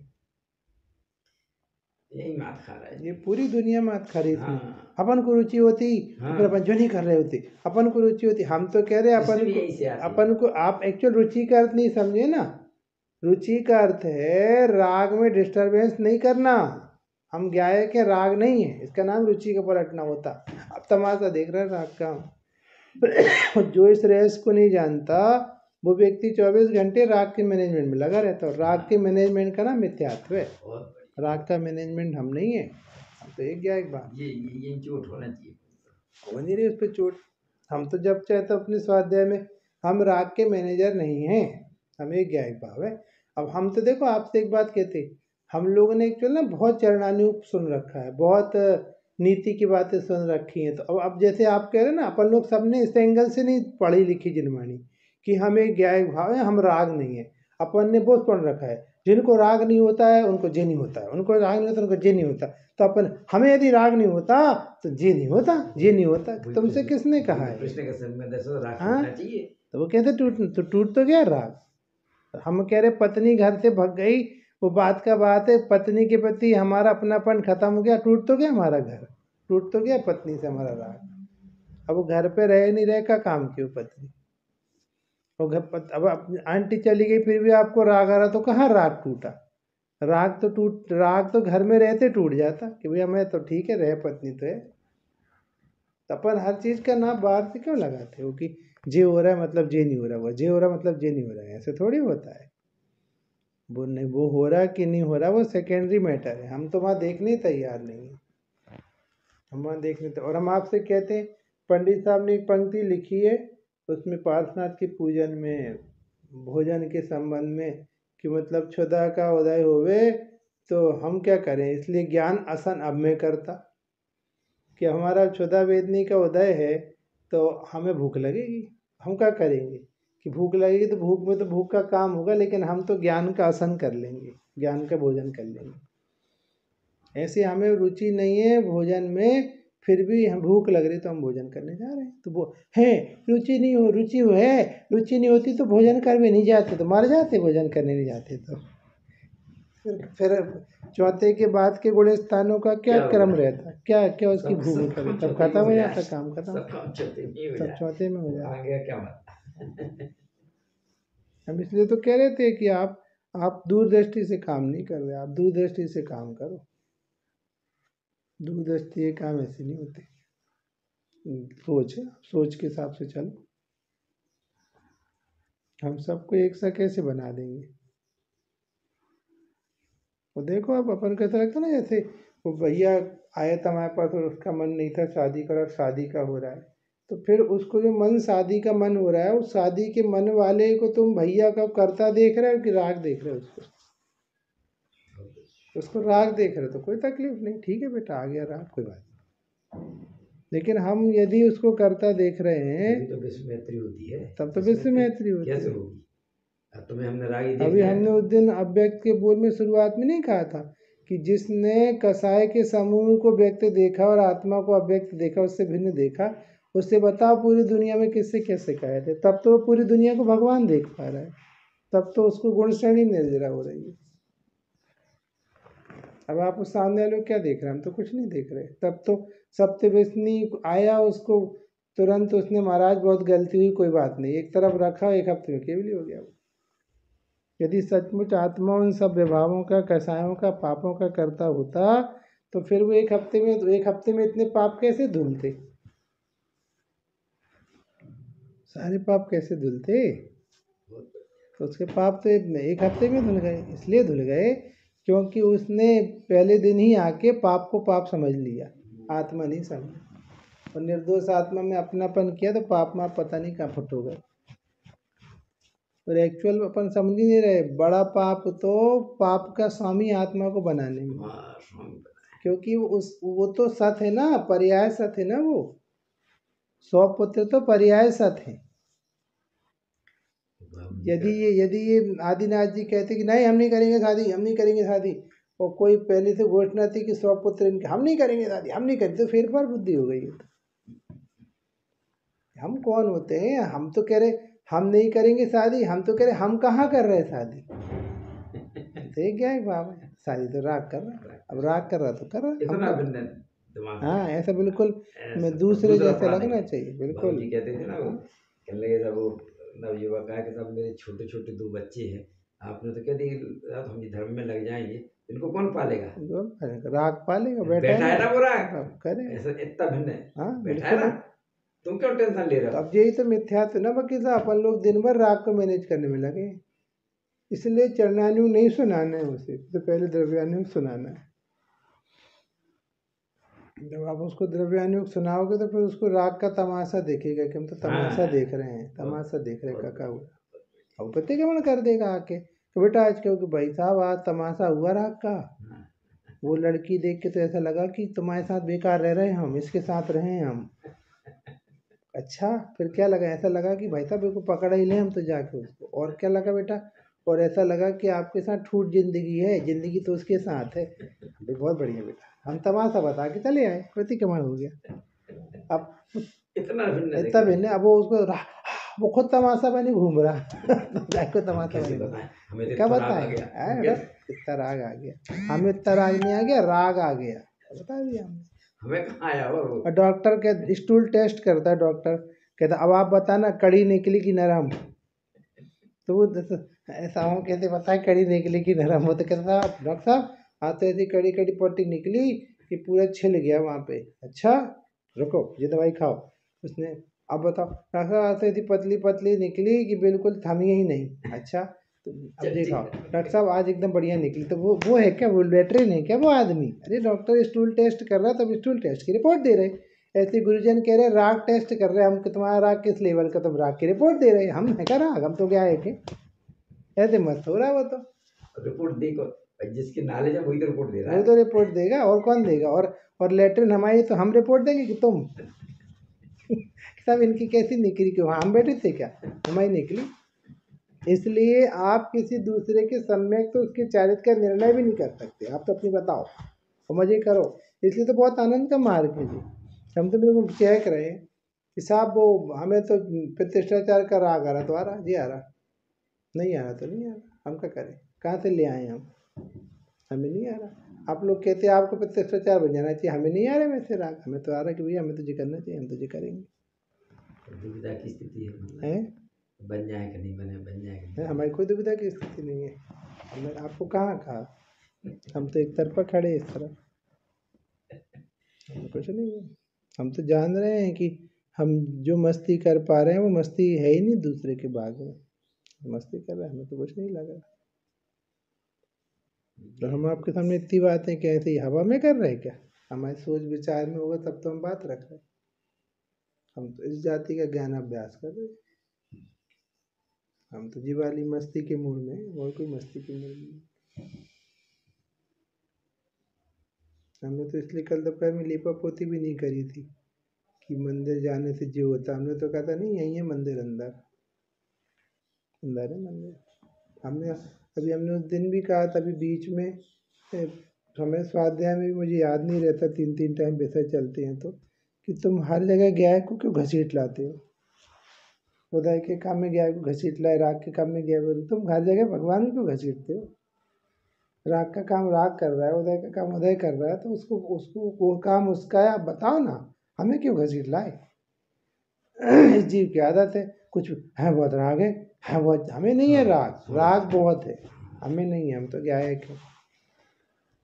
Speaker 1: यही मात खा रहा है
Speaker 2: ये पूरी दुनिया मात खा रही थी।
Speaker 1: हाँ।
Speaker 2: अपन को रुचि होती तो फिर अपन जो नहीं कर रहे होते, अपन को रुचि होती। हम तो कह रहे हैं
Speaker 1: इसमें भी यही से आती है।
Speaker 2: अपन को आप एक्चुअल रुचि का अर्थ नहीं समझे ना। रुचि का अर्थ है राग में डिस्टरबेंस नहीं करना। हम गाय के राग नहीं है, इसका नाम रुचि का पलटना होता। अब तमाशा देख रहे हैं राग का। जो इस रहस्य को नहीं जानता वो व्यक्ति 24 घंटे राग के मैनेजमेंट में लगा रहता है। राग के मैनेजमेंट का नाम मिथ्यात्व है, राग का मैनेजमेंट हम नहीं है। हम तो एक एक बात
Speaker 1: ये चोट होना चाहिए,
Speaker 2: हो नहीं रही उस पर चोट। हम तो जब चाहे तो अपने स्वाध्याय में हम राग के मैनेजर नहीं हैं, हम एक एक भाव है। अब हम तो देखो आपसे एक बात कहते, हम लोगों ने एक्चुअल ना बहुत चरणानुरूप सुन रखा है, बहुत नीति की बातें सुन रखी हैं। तो अब जैसे आप कह रहे हैं ना, अपन लोग सबने इस एंगल से नहीं पढ़ी लिखी जिनवाणी कि हम एक गायक भाव है, हम राग नहीं है। अपन ने बहुत पढ़ रखा है, जिनको राग नहीं होता है उनको जे नहीं होता है, उनको राग नहीं होता उनको जे नहीं होता। तो अपन हमें यदि राग नहीं होता तो जे नहीं होता, जे नहीं होता। तुमसे किसने कहा है?
Speaker 1: कृष्ण के समय में दसों राग
Speaker 2: हाँ?
Speaker 1: टूटना चाहिए।
Speaker 2: तो वो कहते टूट तो गया राग। हम कह रहे पत्नी घर से भग गई, वो बात का बात है, पत्नी के प्रति हमारा अपनापन खत्म हो गया, टूट तो गया हमारा घर, टूट तो गया पत्नी से हमारा राग। अब वो घर पे रहे नहीं रहे का काम क्यों पत्नी? वो अब आंटी चली गई फिर भी आपको राग आ रहा, तो कहाँ राग टूटा? राग तो घर में रहते टूट जाता कि भैया मैं तो ठीक है, रहे पत्नी तो है। तो अपन हर चीज़ का नाम बाहर से क्यों लगाते हो कि जे हो रहा है मतलब जे नहीं हो रहा, वो जे हो रहा है मतलब जे नहीं हो रहा है? ऐसे थोड़ी होता है। वो नहीं, वो हो रहा कि नहीं हो रहा वो सेकेंडरी मैटर है। हम तो वहाँ देखने ही तैयार नहीं है, हम वहाँ देखने और हम आपसे कहते हैं, पंडित साहब ने एक पंक्ति लिखी है उसमें पार्श्वनाथ के पूजन में भोजन के संबंध में कि मतलब क्षुधा का उदय होवे तो हम क्या करें, इसलिए ज्ञान आसन अब में करता कि हमारा क्षुधा वेदनी का उदय है तो हमें भूख लगेगी, हम क्या करेंगे कि भूख लगेगी तो भूख में तो भूख का काम होगा, लेकिन हम तो ज्ञान का आसन कर लेंगे, ज्ञान का भोजन कर लेंगे। ऐसे हमें रुचि नहीं है भोजन में, फिर भी हम भूख लग रही तो हम भोजन करने जा रहे हैं। तो वो है रुचि नहीं हो, रुचि है, रुचि नहीं होती तो भोजन कर भी नहीं जाते, तो मर जाते भोजन करने नहीं जाते। तो फिर चौथे के बाद के गुण स्थानों का क्या क्रम रहता, क्या क्या उसकी भूमिका रहती, तब खत्म हो जाता, काम खत्म, तब चौथे में हो जाता।
Speaker 1: क्या बात।
Speaker 2: हम इसलिए तो कह रहे थे कि आप दूरदृष्टि से काम नहीं कर रहे, आप दूरदृष्टि से काम करो। दूरदृष्टि ये काम ऐसे नहीं होते, सोच है, सोच के हिसाब से चलो, हम सबको एक सा कैसे बना देंगे। वो देखो अब अपन कैसा लगता ना, जैसे वो भैया आया था हमारे पास और उसका मन नहीं था शादी का, और शादी का हो रहा है, तो फिर उसको जो मन शादी का मन हो रहा है, उस शादी के मन वाले को तुम भैया का करता देख रहे हो कि राग देख रहे हो? उसको राग देख रहे हो तो कोई तकलीफ नहीं, ठीक है बेटा आ गया राग, कोई बात नहीं। लेकिन हम यदि उसको करता देख रहे हैं
Speaker 1: तो विश्व मैत्री होती है,
Speaker 2: तब तो विश्व मैत्री होती
Speaker 1: कैसे
Speaker 2: है।
Speaker 1: होगी? तुम्हें हमने राग ही देख
Speaker 2: अभी
Speaker 1: लिया।
Speaker 2: हमने उस दिन अव्यक्त के बोल में शुरुआत में नहीं कहा था कि जिसने कसाय के समूह को व्यक्त देखा और आत्मा को अव्यक्त देखा, उससे भिन्न देखा, उससे बताओ पूरी दुनिया में किससे कैसे कहे थे? तब तो वो पूरी दुनिया को भगवान देख पा रहा है, तब तो उसको गुण श्रेणी निर्जरा हो रही है। अब आप उस सामने वाले को क्या देख रहे हैं? हम तो कुछ नहीं देख रहे। तब तो सप्तव्यसनी आया, उसको तुरंत उसने महाराज बहुत गलती हुई, कोई बात नहीं, एक तरफ रखा, एक हफ्ते में केवल हो गया। यदि सचमुच आत्मा उन सब विभावों का, कसायों का, पापों का करता होता तो फिर वो एक हफ्ते में इतने पाप कैसे धुलते? सारे पाप कैसे धुलते? तो उसके पाप तो एक हफ्ते में धुल गए। इसलिए धुल गए क्योंकि उसने पहले दिन ही आके पाप को पाप समझ लिया, आत्मा नहीं समझा। और निर्दोष आत्मा में अपनापन किया तो पाप में पता नहीं कहाँ फुट हो गए। और एक्चुअल अपन समझ ही नहीं रहे, बड़ा पाप तो पाप का स्वामी आत्मा को बनाने में, क्योंकि वो तो सत है ना, पर्याय सत है ना। वो 100 पुत्र तो पर्याय सत है। यदि ये आदिनाथ जी कहते कि नहीं हम नहीं करेंगे शादी, और कोई पहले से घोषणा थी कि 100 पुत्र इनके, हम नहीं करेंगे शादी, हम नहीं करेंगे, तो फिर पर बुद्धि हो गई। हम कौन होते हैं? हम तो कह रहे हम नहीं करेंगे शादी, हम तो कह रहे हम कहाँ कर रहे शादी। तो क्या है बाबा, शादी तो राग कर रहा है, अब राग कर रहा तो कर रहा। हाँ ऐसा बिल्कुल मैं दूसरे जैसे लगना चाहिए बिल्कुल।
Speaker 1: कहते थे ना वो, कहने लगे सब वो नवयुवक कहा कि सब मेरे छोटे छोटे 2 बच्चे हैं, आपने तो कह दिया हम धर्म में लग जाएंगे, इनको कौन पालेगा?
Speaker 2: राग पालेगा,
Speaker 1: बैठा है ना वो राग,
Speaker 2: करे
Speaker 1: ऐसा इतना भिन्न है।
Speaker 2: हाँ
Speaker 1: बैठा है ना, तुम क्यों टेंशन ले रहे हो?
Speaker 2: अब यही तो मिथ्यात्व ना बाकी साहब, अपन लोग दिन भर राग को मैनेज करने में लगे। इसलिए चरणानुग नहीं सुनाना है उसे, तो पहले द्रव्यानुग सुनाना है। जब आप उसको द्रव्यानुग सुनाओगे तो फिर उसको राग का तमाशा देखेगा कि हम तो तमाशा देख रहे हैं, तमाशा देख रहे काका हुआ। अब प्रतिक्रमण कर देगा आके तो बेटा आज क्योंकि भाई साहब आज तमाशा हुआ राग का। वो लड़की देख के तो ऐसा लगा कि तुम्हारे साथ बेकार रह रहे हैं हम, इसके साथ रहे हम। अच्छा फिर क्या लगा? ऐसा लगा कि भाई साहब को पकड़ ही लें हम तो जाके उसको। और क्या लगा बेटा? और ऐसा लगा कि आपके साथ ठूठ जिंदगी है, जिंदगी तो उसके साथ है। बहुत बढ़िया बेटा, हम तमाशा बता के चले आए, प्रतिक्रमण हो गया। अब इतना भिन्न, अब वो उसको वो खुद तमाशा बनी घूम रहा जाको तमाशा बनी। क्या बताएं इतना राग आ गया, हमें इतना राग नहीं आ गया, राग आ गया, बता दिया हमने। हमें कहाँ आया वो? और डॉक्टर के स्टूल टेस्ट करता है, डॉक्टर कहता अब आप बताना कड़ी निकली कि नरम। तो वो ऐसा हम कहते बताए कड़ी निकली कि नरम, हो तो कहता डॉक्टर साहब आज तो ऐसी कड़ी कड़ी पट्टी निकली कि पूरा छिल गया वहाँ पे। अच्छा रुको ये दवाई खाओ। उसने अब बताओ डॉक्टर साहब आज तो ऐसी पतली पतली निकली कि बिल्कुल थमी ही नहीं। अच्छा तो अब देखो डॉक्टर साहब आज एकदम बढ़िया निकली। तो वो है क्या? वो लेटरिन है क्या वो आदमी? अरे डॉक्टर स्टूल टेस्ट कर रहा है, तब स्टूल टेस्ट की रिपोर्ट दे रहे। ऐसे गुरुजन कह रहे राग टेस्ट कर रहे हैं हम कि तुम्हारा राग किस लेवल का, तुम राग की रिपोर्ट दे रहे। हम है क्या राग? हम तो क्या है कि ऐसे मस्त हो रहा है वो तो। रिपोर्ट देखो जिसकी नॉलेज है वही तो रिपोर्ट दे रहा है, वही तो रिपोर्ट देगा, और कौन देगा? और लेटरिन हमारी तो हम रिपोर्ट देंगे कि तुम सब इनकी कैसी निकली? क्यों हम बैठे थे क्या? हमारी निकली। इसलिए आप किसी दूसरे के सम्यक तो उसके चारित्र का निर्णय भी नहीं कर सकते। आप तो अपनी बताओ और मजे करो। इसलिए तो बहुत आनंद का मार्ग है जी। हम तो बिल्कुल चेक रहे कि साहब वो हमें तो प्रतिष्ठाचार का राग आ रहा, तो आ रहा जी, आ रहा नहीं आ रहा तो नहीं आ रहा, हम क्या करें? कहाँ से ले आए हम? हमें नहीं आ रहा। आप लोग कहते हैं आपको प्रतिष्ठाचार बन जाना चाहिए, हमें नहीं आ रहा वैसे राग। हमें तो आ रहा कि भैया हमें तो जी करना चाहिए, हम तो जी करेंगे। दुविधा की स्थिति है, बन जाए कि नहीं बने, बन जाए कि नहीं, हमारी कोई दुविधा की स्थिति नहीं है। हमने आपको कहाँ कहा? हम तो एक तरफा खड़े इस तरफ, कुछ नहीं है। हम तो जान रहे हैं कि हम जो मस्ती कर पा रहे हैं वो मस्ती है ही नहीं दूसरे के बाग में, मस्ती कर रहे हैं, हमें तो कुछ नहीं लगा। तो हम आपके सामने इतनी बातें क्या ऐसे ही हवा में कर रहे हैं क्या? हमारे सोच विचार में होगा तब तो हम बात रख रहे हैं। हम तो इस जाति का ज्ञान अभ्यास कर रहे हैं। हम तो जी वाली मस्ती के मूड में, और कोई मस्ती के मूड में। हमने तो इसलिए कल दोपहर में लीपा पोती भी नहीं करी थी कि मंदिर जाने से जो होता। हमने तो कहा था नहीं यही है मंदिर, अंदर अंदर है मंदिर। हमने उस दिन भी कहा था, अभी बीच में हमें स्वाध्याय में भी मुझे याद नहीं रहता, 3 टाइम विषय चलते हैं तो, कि तुम हर जगह गाय को क्यों घसीट लाते हो? उदय के काम में गाय को घसीट लाए, राग के काम में गाय को, तुम हर जगह भगवान को क्यों घसीटते हो? राग का काम राग कर रहा है, उदय का काम उदय कर रहा है, तो उसको वो काम उसका है, आप बताओ ना, हमें क्यों घसीट लाए? इस जीव की आदत है कुछ है, बहुत राग है बहुत, हमें नहीं है राग, राग बहुत है, हमें नहीं है, हम तो क्या है कि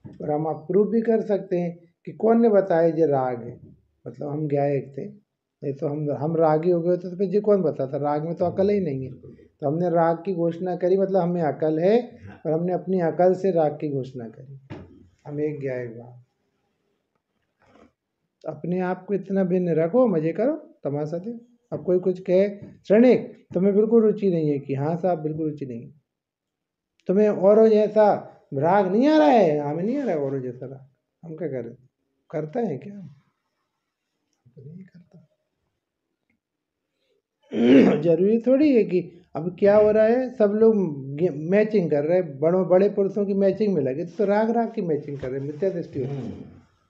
Speaker 2: और हम आप प्रूव भी कर सकते हैं कि कौन ने बताया ये राग है, मतलब हम गायक थे, नहीं तो हम रागी हो गए होते तो फिर ये कौन बताता, राग में तो अकल ही नहीं है। तो हमने राग की घोषणा करी, मतलब हमें अकल है और हमने अपनी अकल से राग की घोषणा करी, हम एक गायक भाव। अपने आप को इतना भिन्न रखो, मजे करो, तमाशा दो। अब कोई कुछ कहे श्रेणिक तुम्हें बिल्कुल रुचि नहीं है, कि हाँ साहब बिल्कुल रुचि नहीं है, तुम्हें औरों जैसा राग नहीं आ रहा है, हमें नहीं आ रहा है औरों जैसा राग, हम क्या करें, करता है क्या, तो नहीं करता। जरूरी थोड़ी है कि अब क्या हो रहा है, सब लोग मैचिंग कर रहे हैं, बड़े पुरुषों की मैचिंग में लगे, तो राग राग की मैचिंग कर रहे हैं, मिथ्या दृष्टि होती है।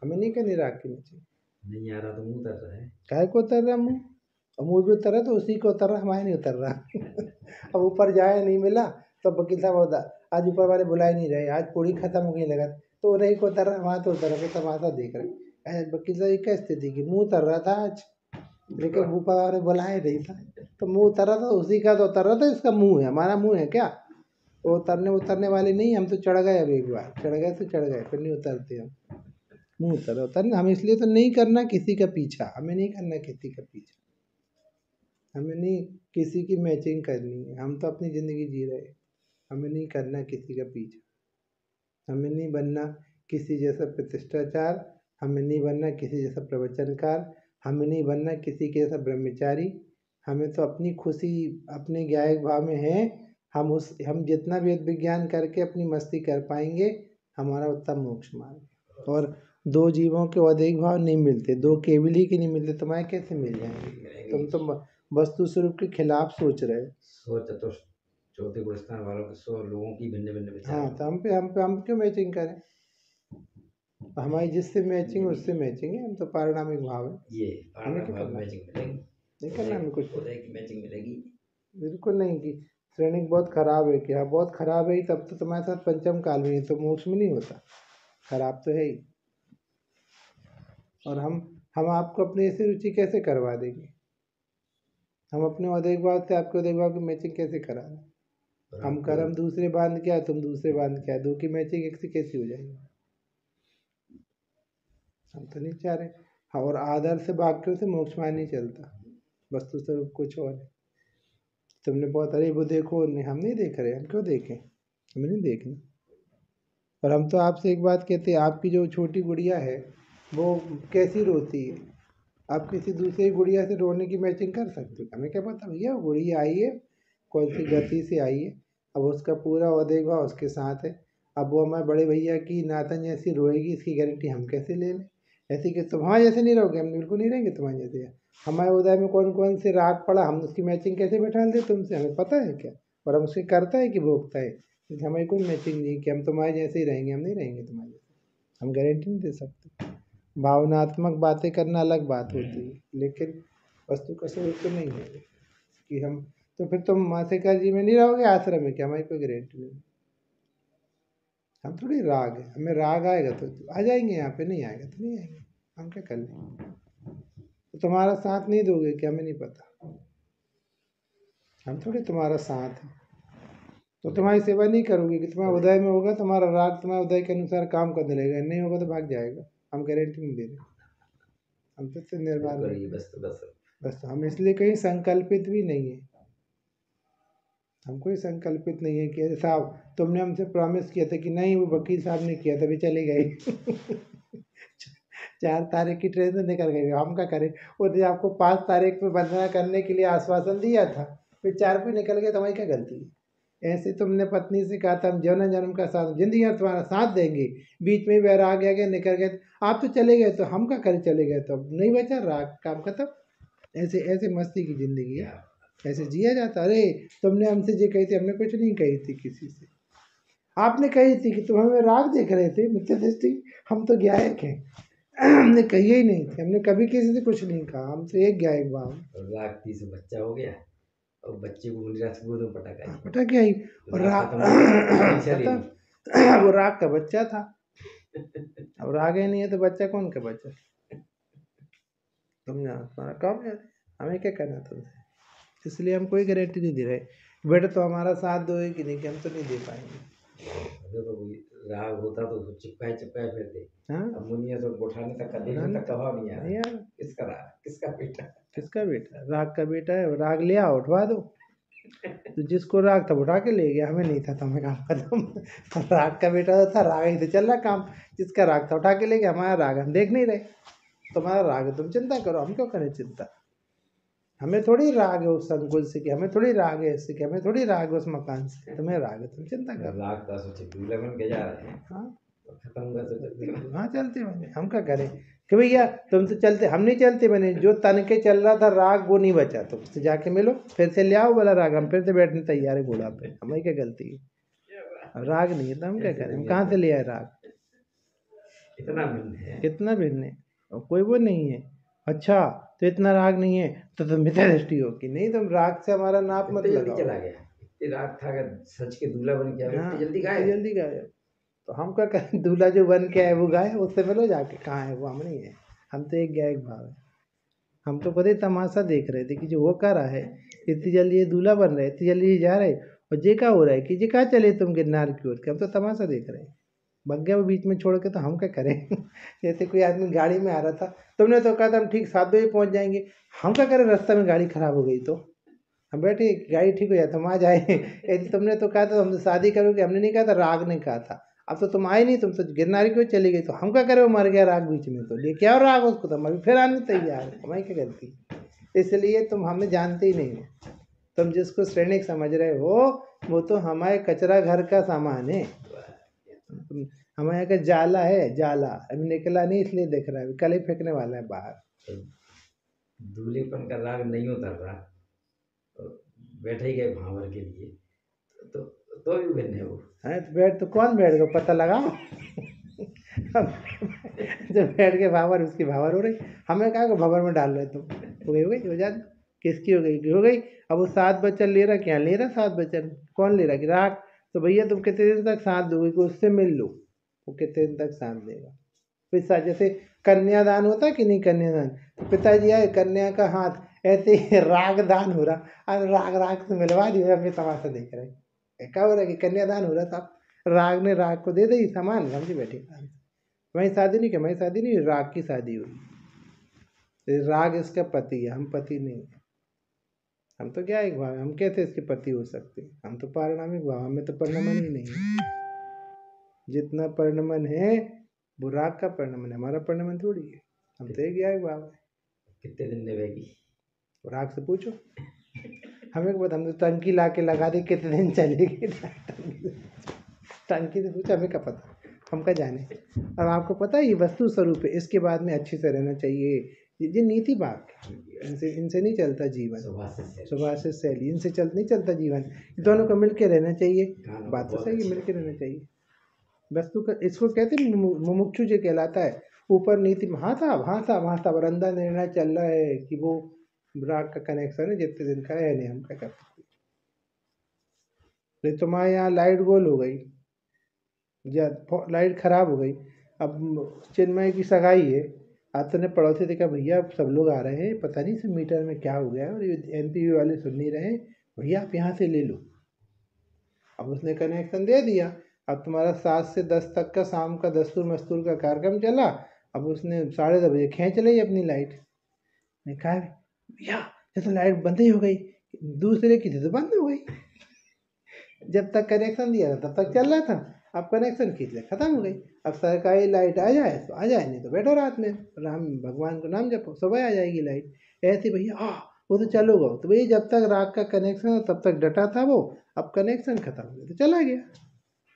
Speaker 2: हमें नहीं करनी राग की मैचिंग।
Speaker 1: नहीं आ रहा तो मुंह उतर रहा है,
Speaker 2: काहे को उतर रहा मुँह, और मुँह भी उतर रहा तो उसी को उतर रहा, हमारे नहीं उतर रहा। अब ऊपर जाए नहीं मिला तो वकील साहब होता, आज ऊपर वाले बुला ही नहीं रहे, आज पूरी खत्म हो गई लगा, तो नहीं को उतर रहा, वहाँ तो उतर रहा, तमाशा देख रहे। वकील साहब क्या स्थिति की, मुँह उतर रहा था आज, लेकिन ऊपर वाले बुलाए नहीं था, तो मुँह उतर रहा था, उसी का तो उतर रहा था, इसका मुँह है, हमारा मुँह है क्या, वो उतरने वाले नहीं, हम तो चढ़ गए, अब एक बार चढ़ गए तो चढ़ गए, फिर नहीं उतरते हम, मुँह उतरना। हम इसलिए तो नहीं करना किसी का पीछा, हमें नहीं करना किसी का पीछा, हमें नहीं किसी की मैचिंग करनी है, हम तो अपनी ज़िंदगी जी रहे, हमें नहीं करना किसी का पीछा, हमें नहीं बनना किसी जैसा प्रतिष्ठाचार, हमें नहीं बनना किसी जैसा प्रवचनकार, हमें नहीं बनना किसी के जैसा ब्रह्मचारी, हमें तो अपनी खुशी अपने गायक भाव में है, हम जितना वेद विज्ञान करके अपनी मस्ती कर पाएंगे, हमारा उतना मोक्ष मार्ग है। और दो जीवों के अधिक भाव नहीं मिलते, दो केवल ही के नहीं मिलते, तुम्हारे कैसे मिल जाएंगे, तुम तो वस्तु स्वरूप के खिलाफ सोच रहे हो।
Speaker 1: सौ चतुर्थ चौथे गुण स्थान वालों के 100 लोगों की भिन्न भिन्न विचार।
Speaker 2: हाँ, तो हम क्यों मैचिंग करें, हमारी जिससे मैचिंग उससे मैचिंग है, हम तो पारिणामिक भाव है,
Speaker 1: ये
Speaker 2: हमें क्या
Speaker 1: भाव
Speaker 2: करना,
Speaker 1: मैचिंग मिलेगी,
Speaker 2: नहीं करना हमें कुछ,
Speaker 1: उदय की मैचिंग मिलेगी।
Speaker 2: बिल्कुल नहीं कि श्रेणिक बहुत खराब है, क्या बहुत खराब है ही, तब तो तुम्हारे साथ पंचम काल में ही, तो मोक्ष में नहीं होता, खराब तो है ही। और हम आपको अपनी ऐसी रुचि कैसे करवा देंगे, हम अपने उदय भाव से आपके उदय भाव की मैचिंग कैसे करा दें, हम कर्म दूसरे बांध क्या, तुम दूसरे बांध क्या, दो की मैचिंग एक से कैसी हो जाएगी, हम तो नहीं चाह रहे। हाँ, और आदर्श वाक्यों से मोक्ष मार्ग नहीं चलता, वस्तु स्वरूप कुछ और है। तुमने बहुत, अरे वो देखो, नहीं हम नहीं देख रहे, हम क्यों देखें, हमें नहीं देखना। और हम तो आपसे एक बात कहते हैं, आपकी जो छोटी गुड़िया है वो कैसी रोती है, आप किसी दूसरी गुड़िया से रोने की मैचिंग कर सकते हो, हमें क्या पता भैया वो गुड़िया आई है कौन सी गति से आई है, अब उसका पूरा देखभाल उसके साथ है, अब वो हमारे बड़े भैया की नातन जैसी रोएगी, इसकी गारंटी हम कैसे ले लें, ऐसे कि तुम्हारे जैसे नहीं रहोगे, हम बिल्कुल नहीं रहेंगे तुम्हारे जैसे, हमारे उदय में कौन कौन से राग पड़ा, हम उसकी मैचिंग कैसे बैठा दे तुमसे, हमें पता है क्या, और हम उसके करता है कि भोगता है, क्योंकि हमारी कोई मैचिंग नहीं कि हम तुम्हारे जैसे ही रहेंगे, हम नहीं रहेंगे तुम्हारे जैसे, हम गारंटी नहीं दे सकते। भावनात्मक बातें करना अलग बात होती है, लेकिन वस्तु का स्वरूप तो नहीं है कि हम, तो फिर तुम मासिका जी में नहीं रहोगे, आश्रम में क्या, हमारी कोई गारंटी नहीं, हम थोड़ी राग है, हमें राग आएगा तो आ जाएंगे यहाँ पे, नहीं आएगा तो नहीं आएंगे, हम क्या कर लेंगे, तो तुम्हारा साथ नहीं दोगे क्या, हमें नहीं पता, हम थोड़ी तुम्हारा साथ है, तो तुम्हारी सेवा नहीं करोगे कि तुम्हारा उदय में होगा, तुम्हारा राग तुम्हारे उदय के अनुसार काम करने लगेगा, नहीं होगा तो भाग जाएगा, हम गारंटी नहीं दे रहे, हम तो निर्माण बस हम इसलिए कहीं संकल्पित भी नहीं है, हम कोई संकल्पित नहीं है कि साहब तुमने हमसे प्रॉमिस किया था कि नहीं, वो वकील साहब ने किया था, भी चले गए 4 तारीख की ट्रेन से निकल गए, हम क्या करें, उसने आपको 5 तारीख में वंदना करने के लिए आश्वासन दिया था, फिर 4 पे निकल गए, तुम्हारी क्या गलती है, ऐसे तुमने पत्नी से कहा था हम जन्म जन्म का साथ, जिंदगी में तुम्हारा साथ देंगे, बीच में वैराग आ गया निकल गए, आप तो चले गए, तो हम क्या करें, चले गए तो अब नहीं बचा राग, काम खत्म, ऐसे ऐसे मस्ती की ज़िंदगी है, ऐसे जिया जाता। अरे तुमने हमसे ये कही थी, हमने कुछ नहीं कही थी किसी से, आपने कही थी कि तुम हमें राग देख रहे थे, मिथ्या दृष्टि, हम तो गायक हैं, हमने कही ही नहीं थी, हमने कभी किसी से कुछ नहीं कहा, हम तो एक गायक भाव,
Speaker 1: राग थी से बच्चा हो गया और बच्चे को मुनिराज गोद में पटक
Speaker 2: पता क्या ही, और राग वो राग का बच्चा था, अब राग ही नहीं है तो बच्चा कौन का बच्चा, तुम जानो तुम्हारा काम है, हमें क्या करना तुमसे, इसलिए हम कोई गारंटी नहीं दे रहे, बेटा तो हमारा साथ दोगे कि नहीं, कि हम तो नहीं दे पाएंगे।
Speaker 1: राग होता तो उसको चिपकाए चिपकाए फिरते।
Speaker 2: हाँ
Speaker 1: अब मुनिया तो उठाने तक देखने तक का भाव नहीं आ
Speaker 2: नहीं
Speaker 1: रहा।
Speaker 2: यार,
Speaker 1: किसका राग, किसका बेटा।
Speaker 2: किसका बेटा? राग का बेटा है, राग ले आओ उठवा दो। तो जिसको राग था उठा के ले गया, हमें नहीं था तो हमें काम खत्म। राग का बेटा तो था, राग ही तो चल रहा काम। जिसका राग था उठा के ले गया, हमारा राग हम देख नहीं रहे। तुम्हारा राग है तुम चिंता करो, हम क्यों करें चिंता? हमें थोड़ी राग है उस संकुल से, कि हमें थोड़ी राग है इससे, कि हमें थोड़ी राग है उस मकान से। तुम्हें राग है, तुम चिंता करो।
Speaker 1: राग का सोचे दूल्हे बन के जा रहे हैं,
Speaker 2: हाँ
Speaker 1: तो खत्म हुआ तो चलते हैं।
Speaker 2: हाँ चलते बने, हम क्या करें कि भैया तुम तो चलते, हम नहीं चलते बने। जो तन के चल रहा था राग वो नहीं बचा, तो उससे जाके मिलो, फिर से ले आओ वाला राग। हम फिर से बैठने तैयार है घोड़ा पे, हमारी क्या गलती है? अब राग नहीं है तो हम क्या करें? हम कहाँ से ले आए राग?
Speaker 1: इतना भिन्न है।
Speaker 2: कितना भिन्न है, और कोई वो नहीं है। अच्छा तो इतना राग नहीं है तो मिथ्या दृष्टि होगी। नहीं, तुम राग से हमारा नाप मत
Speaker 1: इतनी जल्दी
Speaker 2: लगाओ।
Speaker 1: चला गया, इतनी राग था अगर सच के दूल्हा बन के
Speaker 2: हाँ
Speaker 1: इतनी जल्दी
Speaker 2: इतनी
Speaker 1: गायब।
Speaker 2: जल्दी गायब। तो हम क्या करें? दूल्हा जो बन के आए वो गाय, उससे मिलो जाके। कहाँ है वो? हम नहीं है। हम तो एक गायक भाव है। हम तो खुद ही तमाशा देख रहे थे कि जो वो कर रहा है, इतनी जल्दी ये दूल्हा बन रहा है, इतनी जल्दी ये जा रहा है, और जे का हो रहा है कि जे कहाँ चले तुम गिरनार की ओर के। हम तो तमाशा देख रहे हैं। भग गया वो बीच में छोड़ के, तो हम क्या करें? जैसे कोई आदमी गाड़ी में आ रहा था, तुमने तो कहा था हम ठीक 7 बजे पहुंच जाएंगे। हम क्या करें? रास्ते में गाड़ी खराब हो गई तो हम बैठे, गाड़ी ठीक हो जाए तो हम आ जाए। यदि तुमने तो कहा था हमसे शादी करोगे, हमने नहीं कहा था, राग ने कहा था। अब तो तुम आए नहीं, तुम तो गिरनारी क्यों चली गई? तो हम क्या करें? वो मर गया राग बीच में, तो लेके आओ राग उसको, तो हम अभी फिर आने तैयार है। हमारी क्या गलती? इसलिए तुम हमें जानते ही नहीं हो। तुम जिसको श्रेणिक समझ रहे हो वो तो हमारे कचरा घर का सामान है। हमारे यहाँ का जाला है, जाला अभी निकला नहीं इसलिए देख रहा है, कल ही फेंकने वाला है बाहर।
Speaker 1: दूल्हेपन का राग नहीं उतर रहा, तो बैठे ही गए भावर के लिए, तो तो भी भिन्न है वो।
Speaker 2: है तो बैठ, तो कौन बैठ गया पता लगाओ। जब बैठ के भावर, उसकी भावर हो रही, हमें कहा को भावर में डाल रहे तुम? हो गई हो जाती। किसकी हो गई? हो गई। अब वो 7 बचन ले रहा, क्या ले रहा 7 बचन? कौन ले रहा? कि राग। तो भैया तुम कितने दिन तक साथ दोगे? कि उससे मिल लो, वो कितने दिन तक साथ देगा? फिर जैसे कन्यादान होता है कि नहीं, कन्यादान, तो पिताजी आए, कन्या का हाथ, ऐसे ही राग दान हो रहा। अब राग राग से मिलवा दिया, अपने तमाशा देख रहे हैं। क्या हो रहा है कि कन्यादान हो रहा था, राग ने राग को दे दी सामान, समझे बैठे। वहीं शादी नहीं, कि वहीं शादी नहीं, राग की शादी हुई। तो राग इसका पति है, हम पति नहीं है। हम तो क्या एक भाव, हम कैसे इसके पति हो सकते? हम तो पारिणामिक भाव, हमें तो परिणमन ही नहीं है। जितना परिणमन है वो राग का परिणमन है, हमारा परिणमन थोड़ी है। हम तो एक एक भाव है।
Speaker 1: कितने दिन निभेगी?
Speaker 2: राग से पूछो, हमें क्या पता? हम तो टंकी ला के लगा दी, कितने दिन चलेगी? टंकी से पूछो, हमें क्या पता? हम क्या जाने? अब आपको पता है ये वस्तु स्वरूप है, इसके बाद में अच्छे से रहना चाहिए। ये नीति बात है, इनसे नहीं चलता जीवन। सुभाष से शैली, इनसे नहीं चलता जीवन। दोनों को मिल के रहना चाहिए। बात तो सही है, मिल के रहना चाहिए। वस्तु का इसको कहते हैं मुमुक्षु जो कहलाता है। ऊपर नीति में हाँ साहब, हाँ साहब, हाँ साहब, और अंदर निर्णय चल रहा है कि वो राग का कनेक्शन है, जितने दिन का है नहीं, हम क्या कर सकते? तो तुम्हारे यहाँ लाइट गोल हो गई, या लाइट खराब हो गई। अब चिन्मय की सगाई है, आज तूने पड़ोसी देखा, भैया अब सब लोग आ रहे हैं, पता नहीं इस मीटर में क्या हो गया है, और ये एमपीवी वाले सुन नहीं रहे, भैया आप यहाँ से ले लो। अब उसने कनेक्शन दे दिया। अब तुम्हारा 7 से 10 तक का शाम का दस्तूर मस्तूर का कार्यक्रम चला। अब उसने 10:30 बजे खींच ली अपनी लाइट। ने कहा भैया ये तो लाइट बंद ही हो गई, दूसरे की थी तो बंद हो गई। जब तक कनेक्शन दिया था तब तक चल रहा था, अब कनेक्शन खींच लिया, खत्म हो गई। अब सरकारी लाइट आ जाए तो आ जाए, नहीं तो बैठो रात में राम भगवान को नाम जपो, सुबह आ जाएगी लाइट। ऐसे भैया वो तो चलोगा, तो भैया जब तक रात का कनेक्शन तब तक डटा था वो, अब कनेक्शन खत्म हो गया तो चला गया।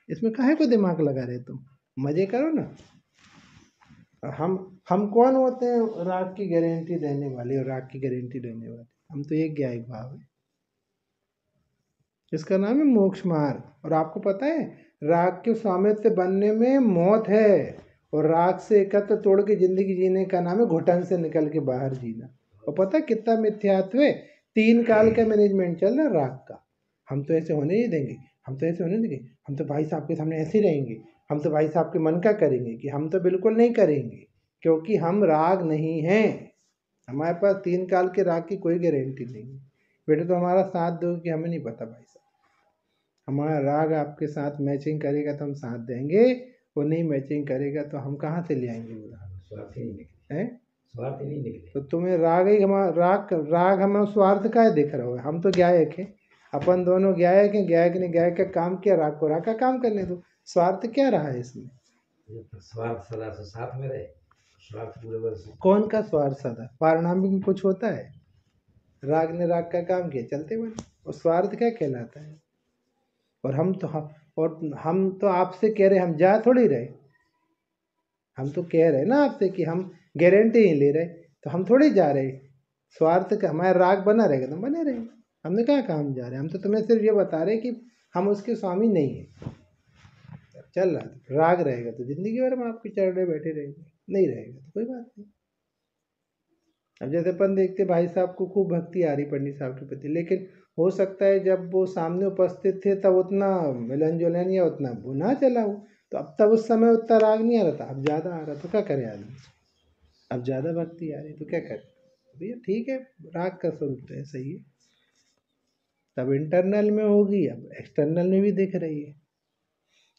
Speaker 2: इसमें काहे को दिमाग लगा रहे तुम? मजे करो ना। हम कौन होते हैं राग की गारंटी देने वाले और राग की गारंटी देने वाले? हम तो एक ज्ञायक भाव है, इसका नाम है मोक्ष मार्ग। और आपको पता है राग के स्वामित्व से बनने में मौत है, और राग से एकत्र तोड़ के जिंदगी जीने का नाम है घुटन से निकल के बाहर जीना। और पता कितना मिथ्यात्व है? 3 काल का मैनेजमेंट चल रहा है राग का। हम तो ऐसे होने नहीं देंगे, हम तो ऐसे होने देंगे, हम तो भाई साहब के सामने ऐसे रहेंगे, हम तो भाई साहब के मन का करेंगे, कि हम तो बिल्कुल नहीं करेंगे, क्योंकि हम राग नहीं हैं। हमारे पास 3 काल के राग की कोई गारंटी नहीं है। बेटे तो हमारा साथ दो कि हमें नहीं पता भाई साहब, हमारा राग आपके साथ मैचिंग करेगा तो हम साथ देंगे, वो नहीं मैचिंग करेगा तो हम कहाँ से ले आएंगे वो राग?
Speaker 1: स्वार्थ ही नहीं निकले,
Speaker 2: है
Speaker 1: स्वार्थ ही नहीं निकले।
Speaker 2: तो तुम्हें राग ही राग हमें स्वार्थ का है दिख रहा हो? हम तो गायक हैं, अपन दोनों गायक हैं, गायक ने गायक का काम किया, राग को राग का काम करने दो। स्वार्थ क्या रहा है इसमें?
Speaker 1: स्वार्थ सदा से साथ में रहे, स्वार्थ पूरे वर्ष।
Speaker 2: कौन का स्वार्थ सदा? पारिणामिक में कुछ होता है? राग ने राग का काम किया, चलते बने। और स्वार्थ क्या कहलाता है? और हम तो आपसे कह रहे, हम जा थोड़ी रहे, हम तो कह रहे ना आपसे कि हम गारंटी ही ले रहे, तो हम थोड़ी जा रहे। स्वार्थ का हमारा राग बना रहेगा तो बने रहेंगे, हमने कहाँ काम जा रहे हैं? हम तो तुम्हें सिर्फ ये बता रहे कि हम उसके स्वामी नहीं हैं। चल रहा है राग रहेगा तो जिंदगी भर हम आपके चरणों में बैठे रहेंगे, नहीं रहेगा तो कोई बात नहीं। अब जैसे अपन देखते भाई साहब को खूब भक्ति आ रही पंडित साहब के प्रति, लेकिन हो सकता है जब वो सामने उपस्थित थे तब उतना मिलन जुलन या उतना वो ना चला हो, तो अब तब उस समय उतना राग नहीं आ रहा था, अब ज़्यादा आ रहा, तो क्या करे आदमी? अब ज़्यादा भक्ति आ रही तो क्या करे भैया? ठीक है, राग का स्वरूप तो ऐसा ही है। तब इंटरनल में होगी, अब एक्सटर्नल में भी दिख रही है।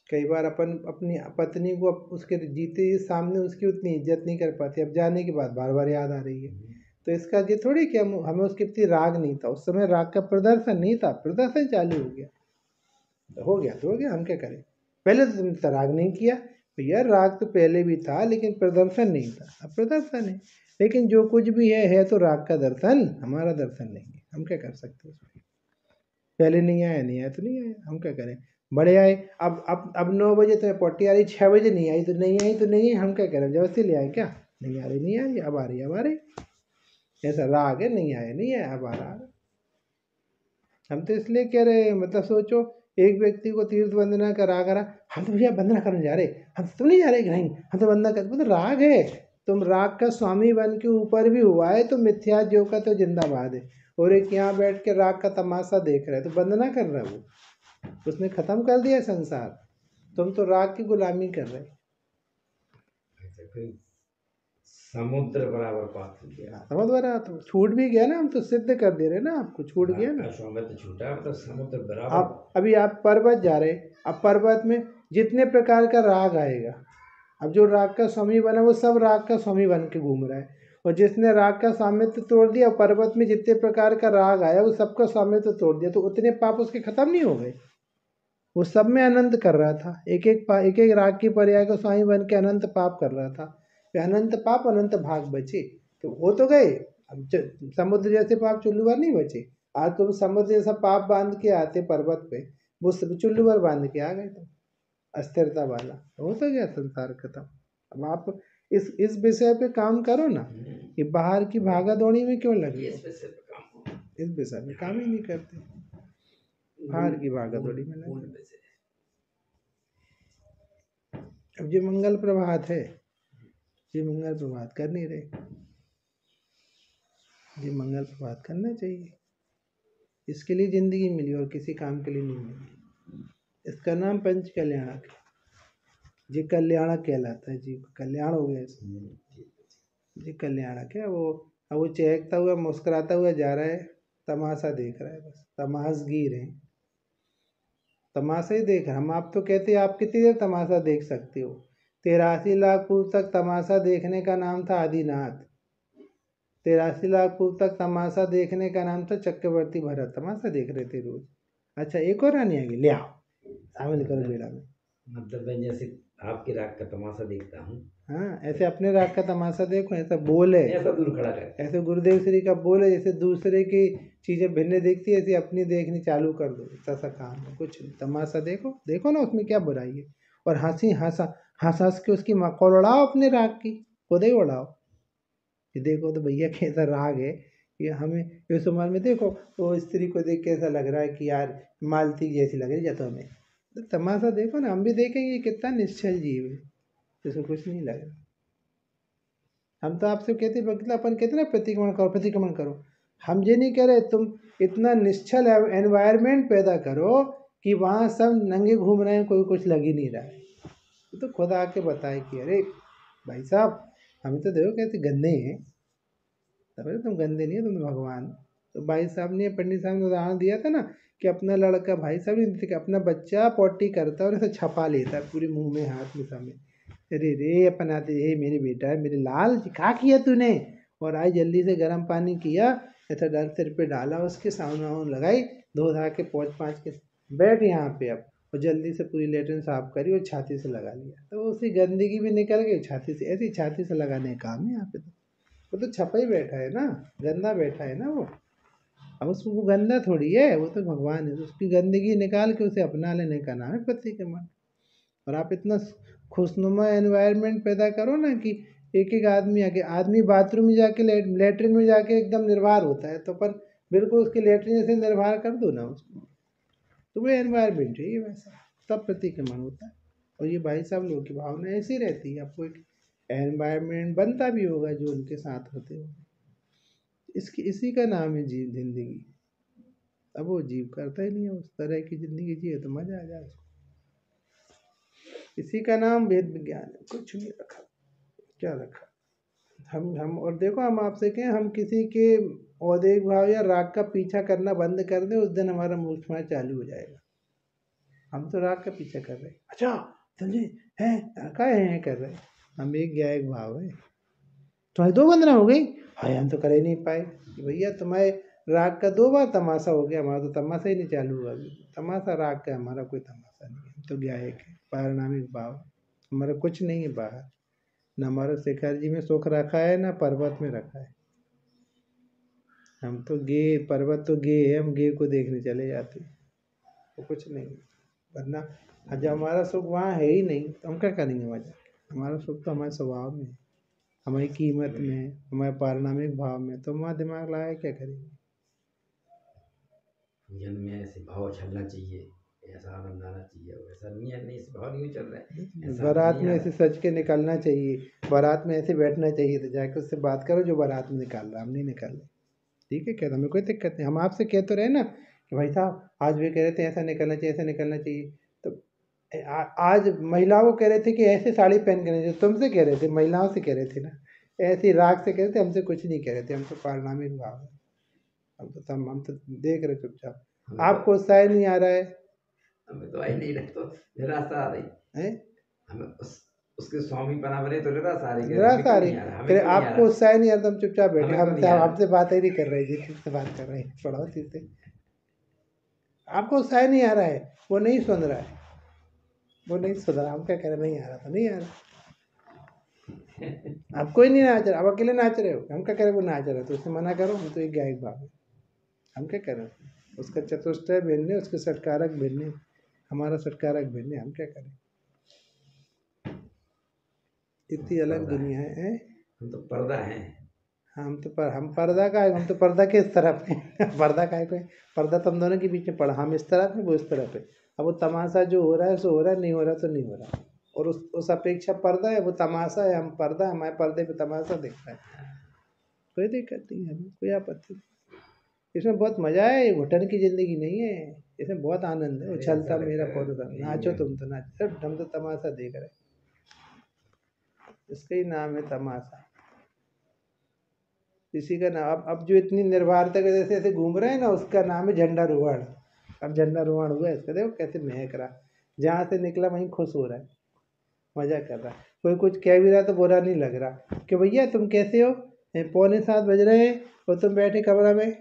Speaker 2: कई बार अपन अपनी पत्नी को उसके जीते ही सामने उसकी उतनी इज्जत नहीं कर पाते, अब जाने के बाद बार बार याद आ रही है। तो इसका ये थोड़ी कि हमें उसके प्रति राग नहीं था, उस समय राग का प्रदर्शन नहीं था, प्रदर्शन चालू हो गया तो हो गया तो हो गया, हम क्या करें? पहले तो तुमने राग नहीं किया भैया, राग तो पहले भी था लेकिन प्रदर्शन नहीं था, अब प्रदर्शन है। लेकिन जो कुछ भी है तो राग का दर्शन, हमारा दर्शन नहीं है, हम क्या कर सकते हैं उसमें? पहले नहीं आया, नहीं आया तो नहीं आया, हम क्या करें? बड़े आए, अब 9 बजे तुम्हें पट्टी आ रही, 6 बजे नहीं आई तो नहीं आई तो नहीं है, हम क्या करें? जबरदस्ती ले आए क्या? नहीं आ रही, नहीं आ रही, अब आ रही, अब आ रही। ऐसा राग है, नहीं आया नहीं आया, अब आ रहा है। हम तो इसलिए कह रहे हैं, मतलब सोचो एक व्यक्ति को तीर्थ वंदना का राग आ रहा, हम तो भैया वंदना करने जा रहे, हम तुम नहीं जा रहे कि नहीं, हम तो वंदना कर, मतलब राग है। तुम राग का स्वामी बन के ऊपर भी हुआ है तो मिथ्या जो का तो जिंदाबाद है। और एक यहाँ बैठ के राग का तमाशा देख रहा है तो वंदना कर रहा है वो, उसने खत्म कर दिया संसार, तुम तो राग की गुलामी कर रहे।
Speaker 1: ऐसे कोई समुद्र बराबर पाप हो गया।
Speaker 2: समझ रहा, तो छूट भी गया ना, हम तो सिद्ध कर दे रहे ना, आपको छूट गया ना।
Speaker 1: स्वामित्व छूटा मतलब समुद्र बराबर।
Speaker 2: आप अभी आप पर्वत जा रहे, अब पर्वत में जितने प्रकार का राग आएगा, अब जो राग का स्वामी बना वो सब राग का स्वामी बन के घूम रहा है, और जिसने राग का स्वामित्व तोड़ दिया, पर्वत में जितने प्रकार का राग आया वो सबका स्वामित्व तोड़ दिया, तो उतने पाप उसके खत्म नहीं हो गए? वो सब में अनंत कर रहा था, एक एक राग की पर्याय को स्वामी बन के अनंत पाप कर रहा था। वे अनंत पाप अनंत भाग बचे, तो हो तो गए। अब समुद्र जैसे पाप चुल्लू भर नहीं बचे। आज तुम समुद्र जैसा पाप बांध के आते पर्वत पे, वो सब चुल्लू भर बांध के आ गए तुम, अस्थिरता वाला, तो हो तो गया संसार खत्म। अब आप इस विषय पे काम करो ना, ये बाहर की भागा दौड़ी में क्यों लगे?
Speaker 1: इस विषय पे काम,
Speaker 2: इस विषय में काम ही नहीं करते, बाहर की भागा दौड़ी में लगे। अब ये मंगल प्रभात है, ये मंगल प्रभात कर नहीं रहे, ये मंगल प्रभात करना चाहिए। इसके लिए जिंदगी मिली और किसी काम के लिए नहीं मिली। इसका नाम पंच कल्याणक है, जी कल्याणक कहलाता है, जी कल्याण हो गया इसमें, जी कल्याणक है। अब वो चहकता हुआ मुस्कुराता हुआ जा रहा है, तमाशा देख रहा है, बस तमाशगीर है, तमाशा ही देख रहा। हम आप तो कहते हैं आप कितनी देर तमाशा देख सकते हो? 83 लाख पूर्व तक तमाशा देखने का नाम था आदिनाथ, 83 लाख पूर्व तक तमाशा देखने का नाम था चक्रवर्ती भरत, तमाशा देख रहे थे रोज। अच्छा एक और रानी आ गई, ले आओ शामिल करो बेड़ा में।
Speaker 1: मतलब मैं जैसे आपके राग का तमाशा देखता हूँ,
Speaker 2: हाँ ऐसे अपने राग का तमाशा देखो, ऐसा बोल है,
Speaker 1: ऐसा दूर खड़ा कर,
Speaker 2: ऐसे गुरुदेव श्री का बोल है, जैसे दूसरे की चीज़ें भिन्न दिखती है ऐसे अपनी देखनी चालू कर दो, ऐसा काम है कुछ नहीं। तमाशा देखो, देखो ना उसमें क्या बुराई है, और हंसी हंस हंस के उसकी मक्खौल उड़ाओ अपने राग की, खुद ही उड़ाओ कि देखो तो भैया कैसा राग है ये। हमें ये सुमाल में देखो वो स्त्री को देख के ऐसा लग रहा है कि यार मालती जैसी लग रही है, तो हमें तो तमाशा देखो ना, हम भी देखेंगे कितना निश्चल जीव है, जिसको कुछ नहीं लग रहा। हम तो आपसे कहते मतलब अपन कहते ना प्रतिक्रमण करो प्रतिक्रमण करो, हम ये नहीं कह रहे, तुम इतना निश्चल एनवायरनमेंट पैदा करो कि वहाँ सब नंगे घूम रहे हैं, कोई कुछ लग ही नहीं रहा है। तो खुद आके बताए कि अरे भाई साहब हम तो देखो कैसे गंदे हैं, तब तुम गंदे नहीं हो, तुम तो भगवान, तो भाई साहब ने पंडित साहब ने उदाहरण दिया था ना कि अपना लड़का, भाई साहब ने कि अपना बच्चा पॉटी करता है और ऐसे छपा लेता है पूरे मुंह में हाथ में समय, अरे रे अपन आते, हे मेरे बेटा है मेरे लाल क्या किया तूने, और आज जल्दी से गर्म पानी किया, ऐसा डर सिर पे डाला, उसके साउन वाउन लगाई, धो धा के पोंछ पाँच के बैठ यहाँ पे अब, और जल्दी से पूरी लेटरिन साफ करी और छाती से लगा लिया, तो उसी गंदगी भी निकल गई छाती से, ऐसी छाती से लगाने का काम है यहाँ पे। तो वो तो छपा ही बैठा है ना, गंदा बैठा है ना वो, अब उसको वो गंदा थोड़ी है, वो तो भगवान है, तो उसकी गंदगी निकाल के उसे अपना लेने का नाम है पति के मन। और आप इतना खुशनुमा एनवायरनमेंट पैदा करो ना कि एक एक आदमी आके, आदमी बाथरूम में जाके लेटरिन में जाके एकदम निर्भर होता है, तो पर बिल्कुल उसके लेटरिन से निर्भर कर दो ना उसको, तो वो एनवायरनमेंट चाहिए वैसा, तब प्रति के मन होता है। और ये भाई साहब लोगों की भावना ऐसी रहती है, आपको एक एनवायरनमेंट बनता भी होगा जो उनके साथ होते हो, इसकी इसी का नाम है जिंदगी। अब वो जीव करता ही नहीं है, उस तरह की ज़िंदगी जिए तो मज़ा आ जाए उसको, इसी का नाम वेद विज्ञान है, कुछ नहीं रखा, क्या रखा। हम और देखो, हम आपसे कहें हम किसी के औदेक भाव या राग का पीछा करना बंद कर दें, उस दिन हमारा मूड स्मार्ट चालू हो जाएगा। हम तो राग का पीछा कर रहे हैं, अच्छा समझे हैं क्या है कर रहे हैं, हम एक गया एक भाव है, तुम्हारी 2 वंदना हो गई, हाँ हम तो कर ही नहीं पाए, भैया तुम्हारे राग का 2 बार तमाशा हो गया, हमारा तो तमाशा ही नहीं चालू हुआ अभी, तमाशा राग का हमारा कोई तमाशा नहीं है, हम तो गया एक है पारिणामिक भाव, हमारा कुछ नहीं है बाहर, न हमारा शेखर जी में सुख रखा है ना पर्वत में रखा है, हम तो गे पर्वत तो गे है, हम गे को देखने चले जाते हैं, तो कुछ नहीं, वरना जब हमारा सुख वहाँ है ही नहीं तो हम क्या करेंगे वहाँ जाके, हमारा सुख तो हमारे स्वभाव में है, हमारी कीमत में है, हमारे पारिणामिक भाव में, तो वहाँ दिमाग लगाए क्या करेंगे।
Speaker 1: जन में ऐसे भाव चलना चाहिए, ऐसा आनंद आना चाहिए, वैसा नहीं है, नहीं इस भाव नहीं चल रहा है, ऐसा
Speaker 2: बारात
Speaker 1: नहीं
Speaker 2: में
Speaker 1: आ
Speaker 2: ऐसे सज के निकलना चाहिए, बारात में ऐसे बैठना चाहिए, तो जाके उससे बात करो जो बारात में निकाल रहा, हम नहीं निकाल रहे, ठीक है, क्या हमें कोई दिक्कत नहीं, हम आपसे कह तो रहे ना कि भाई साहब आज भी कह रहे थे ऐसा निकलना चाहिए, ऐसा निकलना चाहिए, तो आज महिलाओं को कह रहे थे कि ऐसे साड़ी पहन के नहीं, तुमसे कह रहे थे, महिलाओं से कह रहे थे ना, ऐसी राग से कह रहे थे, हमसे कुछ नहीं कह रहे थे, हम तो पारिणामिक भाव है, हम तो देख रहे चुपचाप,
Speaker 1: हमें
Speaker 2: आपको उत्साह नहीं आ रहा है,
Speaker 1: हमें तो आई नहीं रहे तो निराशा आ रही
Speaker 2: हैं
Speaker 1: हमें, उसके स्वामी बना बने तो निराशा आ रही,
Speaker 2: निराशा आ रही,
Speaker 1: हमें
Speaker 2: फिर
Speaker 1: क्यों नहीं आ
Speaker 2: आपको
Speaker 1: रहा,
Speaker 2: उत्साह नहीं आ रहा, हम चुपचाप बैठे,
Speaker 1: हमें क्यों नहीं
Speaker 2: हमसे
Speaker 1: आ रहा,
Speaker 2: हमसे बात ही नहीं कर रहे जी, किससे बात कर रहे हैं पड़ोसी से, आपको उत्साह नहीं आ रहा है, वो नहीं सुन रहा है, वो नहीं सुन रहा, हम क्या कह रहे हैं, नहीं आ रहा तो नहीं आ रहा, आप कोई नहीं नाच रहा, आप अकेले नाच रहे हो, हम क्या कह रहे हैं, वो नाच रहा है तो उससे मना करो, हम तो एक गायक भाव है, हम क्या कर रहे हैं, उसका चतुष्टय भिन्न है, उसके सटकारक भिन्न है, हमारा सटकारक भिन्न है, हम क्या करें, इतनी अलग दुनिया है।
Speaker 1: हम तो पर्दा हैं,
Speaker 2: हम पर्दा का है, हम तो पर्दा के इस तरफ है पर्दा का है कोई, पर्दा तो हम दोनों के बीच में पड़ा, हम इस तरफ है वो इस तरफ है, अब वो तमाशा जो हो रहा है सो हो रहा है, नहीं हो रहा तो नहीं हो रहा, और उस अपेक्षा पर्दा है, वो तमाशा है, हम पर्दा है, हमारे पर्दे पे तमाशा दिख रहा है, कोई दिक्कत नहीं है, हमें कोई आपत्ति नहीं, इसमें बहुत मज़ा है, ये घुटन की ज़िंदगी नहीं है, इसमें बहुत आनंद है, उछलता मेरा पौधा, नाचो तुम तो नाचो, सिर्फ हम तो तमाशा देख रहे हैं, इसका ही नाम है तमाशा, इसी का नाम, अब जो इतनी निर्भरता के जैसे ऐसे घूम रहे हैं ना, उसका नाम है झंडारोहण, अब झंडारोहण हुआ है इसका, देखो कैसे महक रहा, जहाँ से निकला वहीं खुश हो रहा है, मज़ा कर रहा है, कोई कुछ कह भी रहा तो बुरा नहीं लग रहा कि भैया तुम कैसे हो, 7:45 बज रहे हैं और तुम बैठे कमरा में,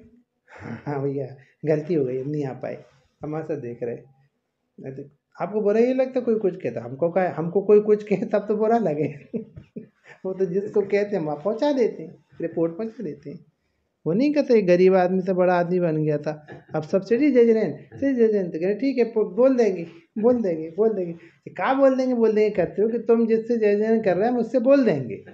Speaker 2: हाँ भैया गलती हो गई, हम नहीं आ पाए, तमाशा देख रहे, नहीं तो आपको बुरा ही लगता कोई कुछ कहता, हमको कोई कुछ कहे तब तो बुरा लगे वो तो जिसको कहते हैं वहाँ पहुँचा देते हैं, रिपोर्ट पहुँचा देते हैं, वो नहीं कहते गरीब आदमी से बड़ा आदमी बन गया था, अब सब्सिडी दे रहे हैं, तो कह ठीक है बोल देंगे, क्या बोल देंगे करते हो कि तुम जिससे जय जयन कर रहे हैं मुझसे बोल देंगे,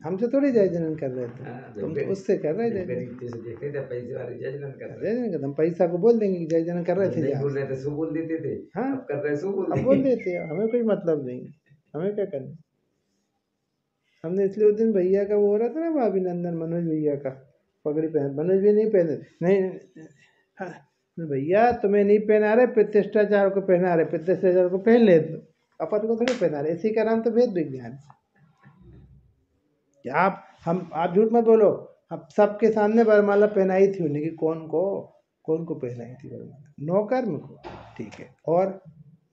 Speaker 2: हमसे थोड़ी जय जयन कर रहे थे, तुम तो उससे कर रहे थे,
Speaker 1: पैसे वाले जजमेंट कर रहे
Speaker 2: जय जयन हम पैसा को बोल देंगे कि जय जयन कर रहे थे,
Speaker 1: नहीं बोल रहे थे सो बोल देते थे,
Speaker 2: हाँ
Speaker 1: अब कर रहे सो बोल
Speaker 2: अब बोल देते हैं, हमें कोई मतलब नहीं, हमें क्या करना, हमने इसलिए उस दिन भैया का वो हो रहा था ना, वो अभिनंदन मनोज भैया का, पगड़ी पहन, मनोज भी नहीं पहने, नहीं हाँ, भैया तुम्हें नहीं पहना रहे, प्रतिष्ठाचार को पहना रहे, प्रतिष्ठाचार को पहन ले, अपन को थोड़ी पहना रहे, इसी का नाम तो वेद विज्ञान है, आप झूठ मत बोलो, अब सबके सामने वरमाला पहनाई थी उन्हें कि कौन को पहनाई थी वरमाला? नौकर्म को, ठीक है, और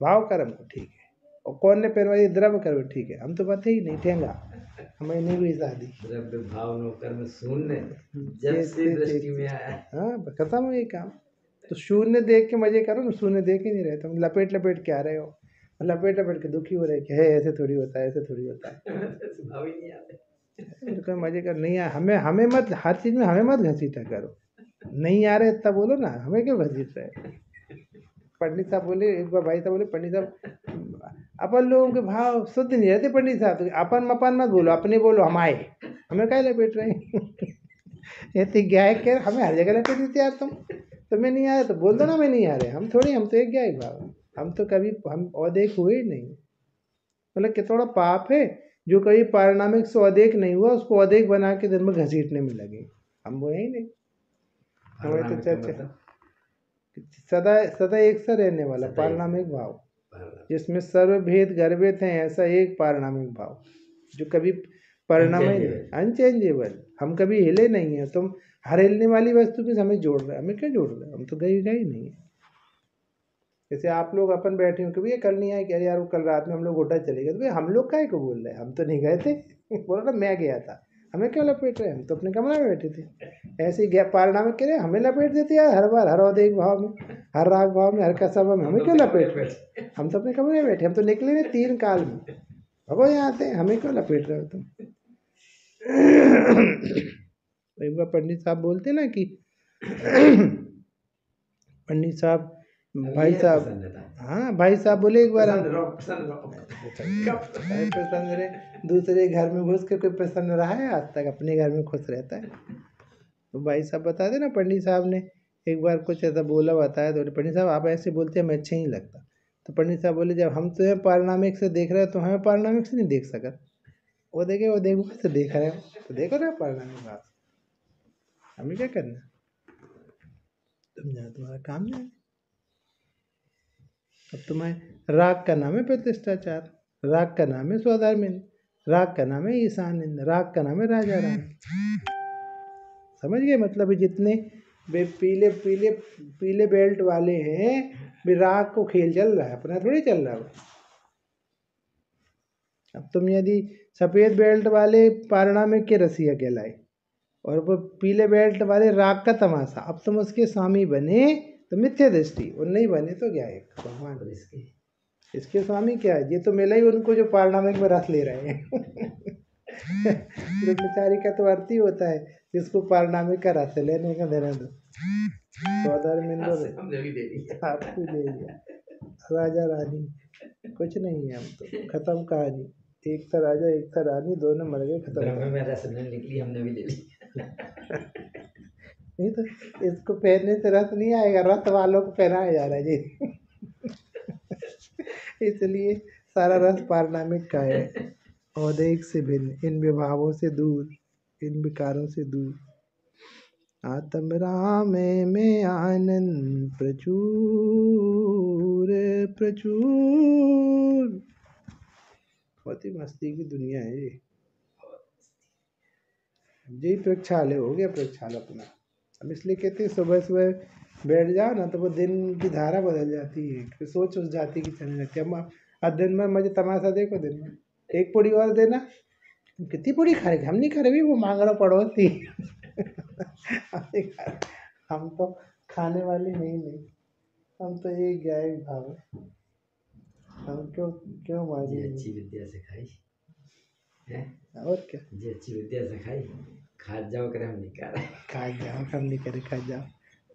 Speaker 2: भाव कर्म को, ठीक है, और कौन ने पहनवाई? द्रव्य कर्म, ठीक है, हम तो पता ही नहीं, ठेंगा हमें नहीं हुई शादी।
Speaker 1: द्रव्य भाव नो कर्म शून्य जब से दृष्टि में आया।
Speaker 2: हाँ, खत्म हो ये काम। तो शून्य देख के मजे करो ना, शून्य देख ही नहीं रहे तुम, लपेट लपेट के आ रहे हो, लपेट लपेट के दुखी हो रहे कि है ऐसे थोड़ी होता है, ऐसे थोड़ी होता है।
Speaker 1: भाव ही नहीं आते।
Speaker 2: तो मजे कर नहीं आ, हमें मत, हर चीज में हमें मत घसीटा करो। नहीं आ रहे तब बोलो ना, हमें क्यों घसीट रहे? पंडित साहब बोले एक बार, भाई साहब बोले पंडित साहब अपन लोगों के भाव शुद्ध नहीं रहते पंडित साहब, तो अपन मपान मत बोलो, अपने बोलो हम आए, हमें क्या लपेट रहे हैं? ऐसे गायक कह हमें हर जगह लपेट देते यार, तुम्हें नहीं आ रहा तो बोल दो ना हमें नहीं आ रहे, हम थोड़ी, हम तो एक गायक भाव, हम तो कभी हम अदेख हुए ही नहीं। मतलब कितना पाप है जो कभी पारिणामिक से अदेख नहीं हुआ उसको अदेख बना के दिन में घसीटने में लगे, हम वो ही नहीं। हमें तो चर्चा सदा सदा एक सा रहने वाला पारिणामिक भाव, जिसमें सर्वभेद गर्भित है, ऐसा एक पारिणामिक भाव जो कभी परिणाम ही नहीं, अनचेंजेबल, हम कभी हिले नहीं है। तुम हर हिलने वाली वस्तु पे हमें जोड़ रहे, हमें क्या जोड़ रहे, हम तो गए ही नहीं है। जैसे आप लोग अपन बैठे हो, कभी ये कल नहीं आए कि अरे यार वो कल रात में हम लोग होटल चले गए, तो भाई हम लोग काहे को बोल रहे हैं, हम तो नहीं गए थे। बोलो ना मैं गया था, हमें क्यों लपेट रहे, हम तो अपने कमरे में बैठे थे। ऐसे ही पारिणाम कह रहे हमें लपेट देते यार, हर बार, हर औदेक भाव में, हर राग भाव में, हर कसब में, हमें क्यों लपेट रहे? हम तो अपने कमरे में बैठे, हम तो निकले नहीं 3 काल में, अब यहाँ आते हैं, हमें क्यों लपेट रहे हो तुम? एक बार पंडित साहब बोलते ना कि पंडित साहब, भाई साहब, हाँ भाई साहब बोले एक बार, हम पसंद रहे, दूसरे घर में घुस के कोई पसंद रहा है आज तक? अपने घर में खुश रहता है। तो भाई साहब बता दे ना, पंडित साहब ने एक बार कुछ ऐसा बोला, बताया, तो पंडित साहब आप ऐसे बोलते हैं, हमें अच्छा नहीं लगता। तो पंडित साहब बोले जब हम तुम्हें पारिणामिक से देख रहे हैं तो हमें पारिणामिक से नहीं देख सका, वो देख से देख रहे हो, तो देखो ना पारिणामिक भाव, हमें क्या करना, तुम जाओ तुम्हारा काम जाए। अब तुम्हें राग का नाम है प्रतिष्ठाचार, राग का नाम है स्वधर्मिन, राग का नाम है ईशानिंद, राग का नाम है राजा रानी। समझ गए? मतलब जितने वे पीले पीले पीले बेल्ट वाले हैं, वे राग को खेल चल रहा है, अपना थोड़ी चल रहा है। अब तुम यदि सफ़ेद बेल्ट वाले पारिणामिक के रसिया कहलाए और वो पीले बेल्ट वाले राग का तमाशा, अब तुम उसके स्वामी बने तो मिथ्या दृष्टि, और नहीं बने तो क्या है भगवान इसके स्वामी क्या है? ये तो मिला ही उनको जो पारिणामिक में रस ले रहे हैं। ब्रह्मचारी का तो अर्थ ही होता है जिसको पारिणामिक का रस लेने का देना दो। हमने भी दे दिया, आपको दे दिया, राजा रानी कुछ नहीं है, हम तो खत्म कहानी, एक था राजा एक था रानी, दोनों मर गए, खत्म में रस निकली, हमने भी ले लिया। नहीं तो इसको पहनने से रस नहीं आएगा, रस वालों को पहनाया जा रहा है जी। इसलिए सारा रस पारिणामिक का है, औदेक से भिन्न, इन विभावों से दूर, इन विकारों से दूर। आत्म राम में आनंद प्रचुर प्रचुर, बहुत ही मस्ती की दुनिया है ये। यही प्रक्षालय हो गया, प्रक्षालय अपना। अब इसलिए कहते हैं सुबह सुबह बैठ जाओ ना तो वो दिन की धारा बदल जाती है, फिर सोच उस जाति की चलने लगती है। अब दिन में मुझे तमाशा देखो, दिन में एक पूड़ी और देना, कितनी पूड़ी खा रहे, हम नहीं खा रहे, वो मांग रहा पड़ोसी। हम तो खाने वाले हैं ही नहीं, हम तो एक गाय भाव है, हम क्यों क्यों मारी? अच्छी विद्या सिखाई है, और क्या जी, अच्छी विद्या सिखाई, खा जाओ करे हम नहीं कर रहे, खा जाओ हम नहीं करे, खा जाओ।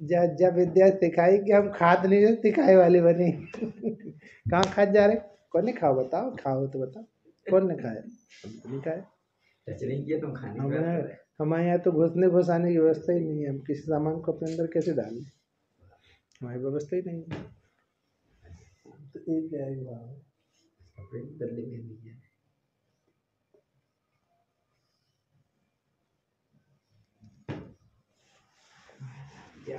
Speaker 2: जब विद्या सिखाई कि हम खाद नहीं है, सिखाए वाले बने। कहाँ खा जा रहे, कौन ने खाओ बताओ, खाओ तो बताओ, कौन ने खाया? नहीं खाया, टच नहीं किया तुम खाने। हमारे यहाँ तो घुसने घुसाने की व्यवस्था ही नहीं है, हम किसी सामान को अपने अंदर कैसे डाल दें, हमारी व्यवस्था ही नहीं है। तो एक क्या है बदले में नहीं है। क्या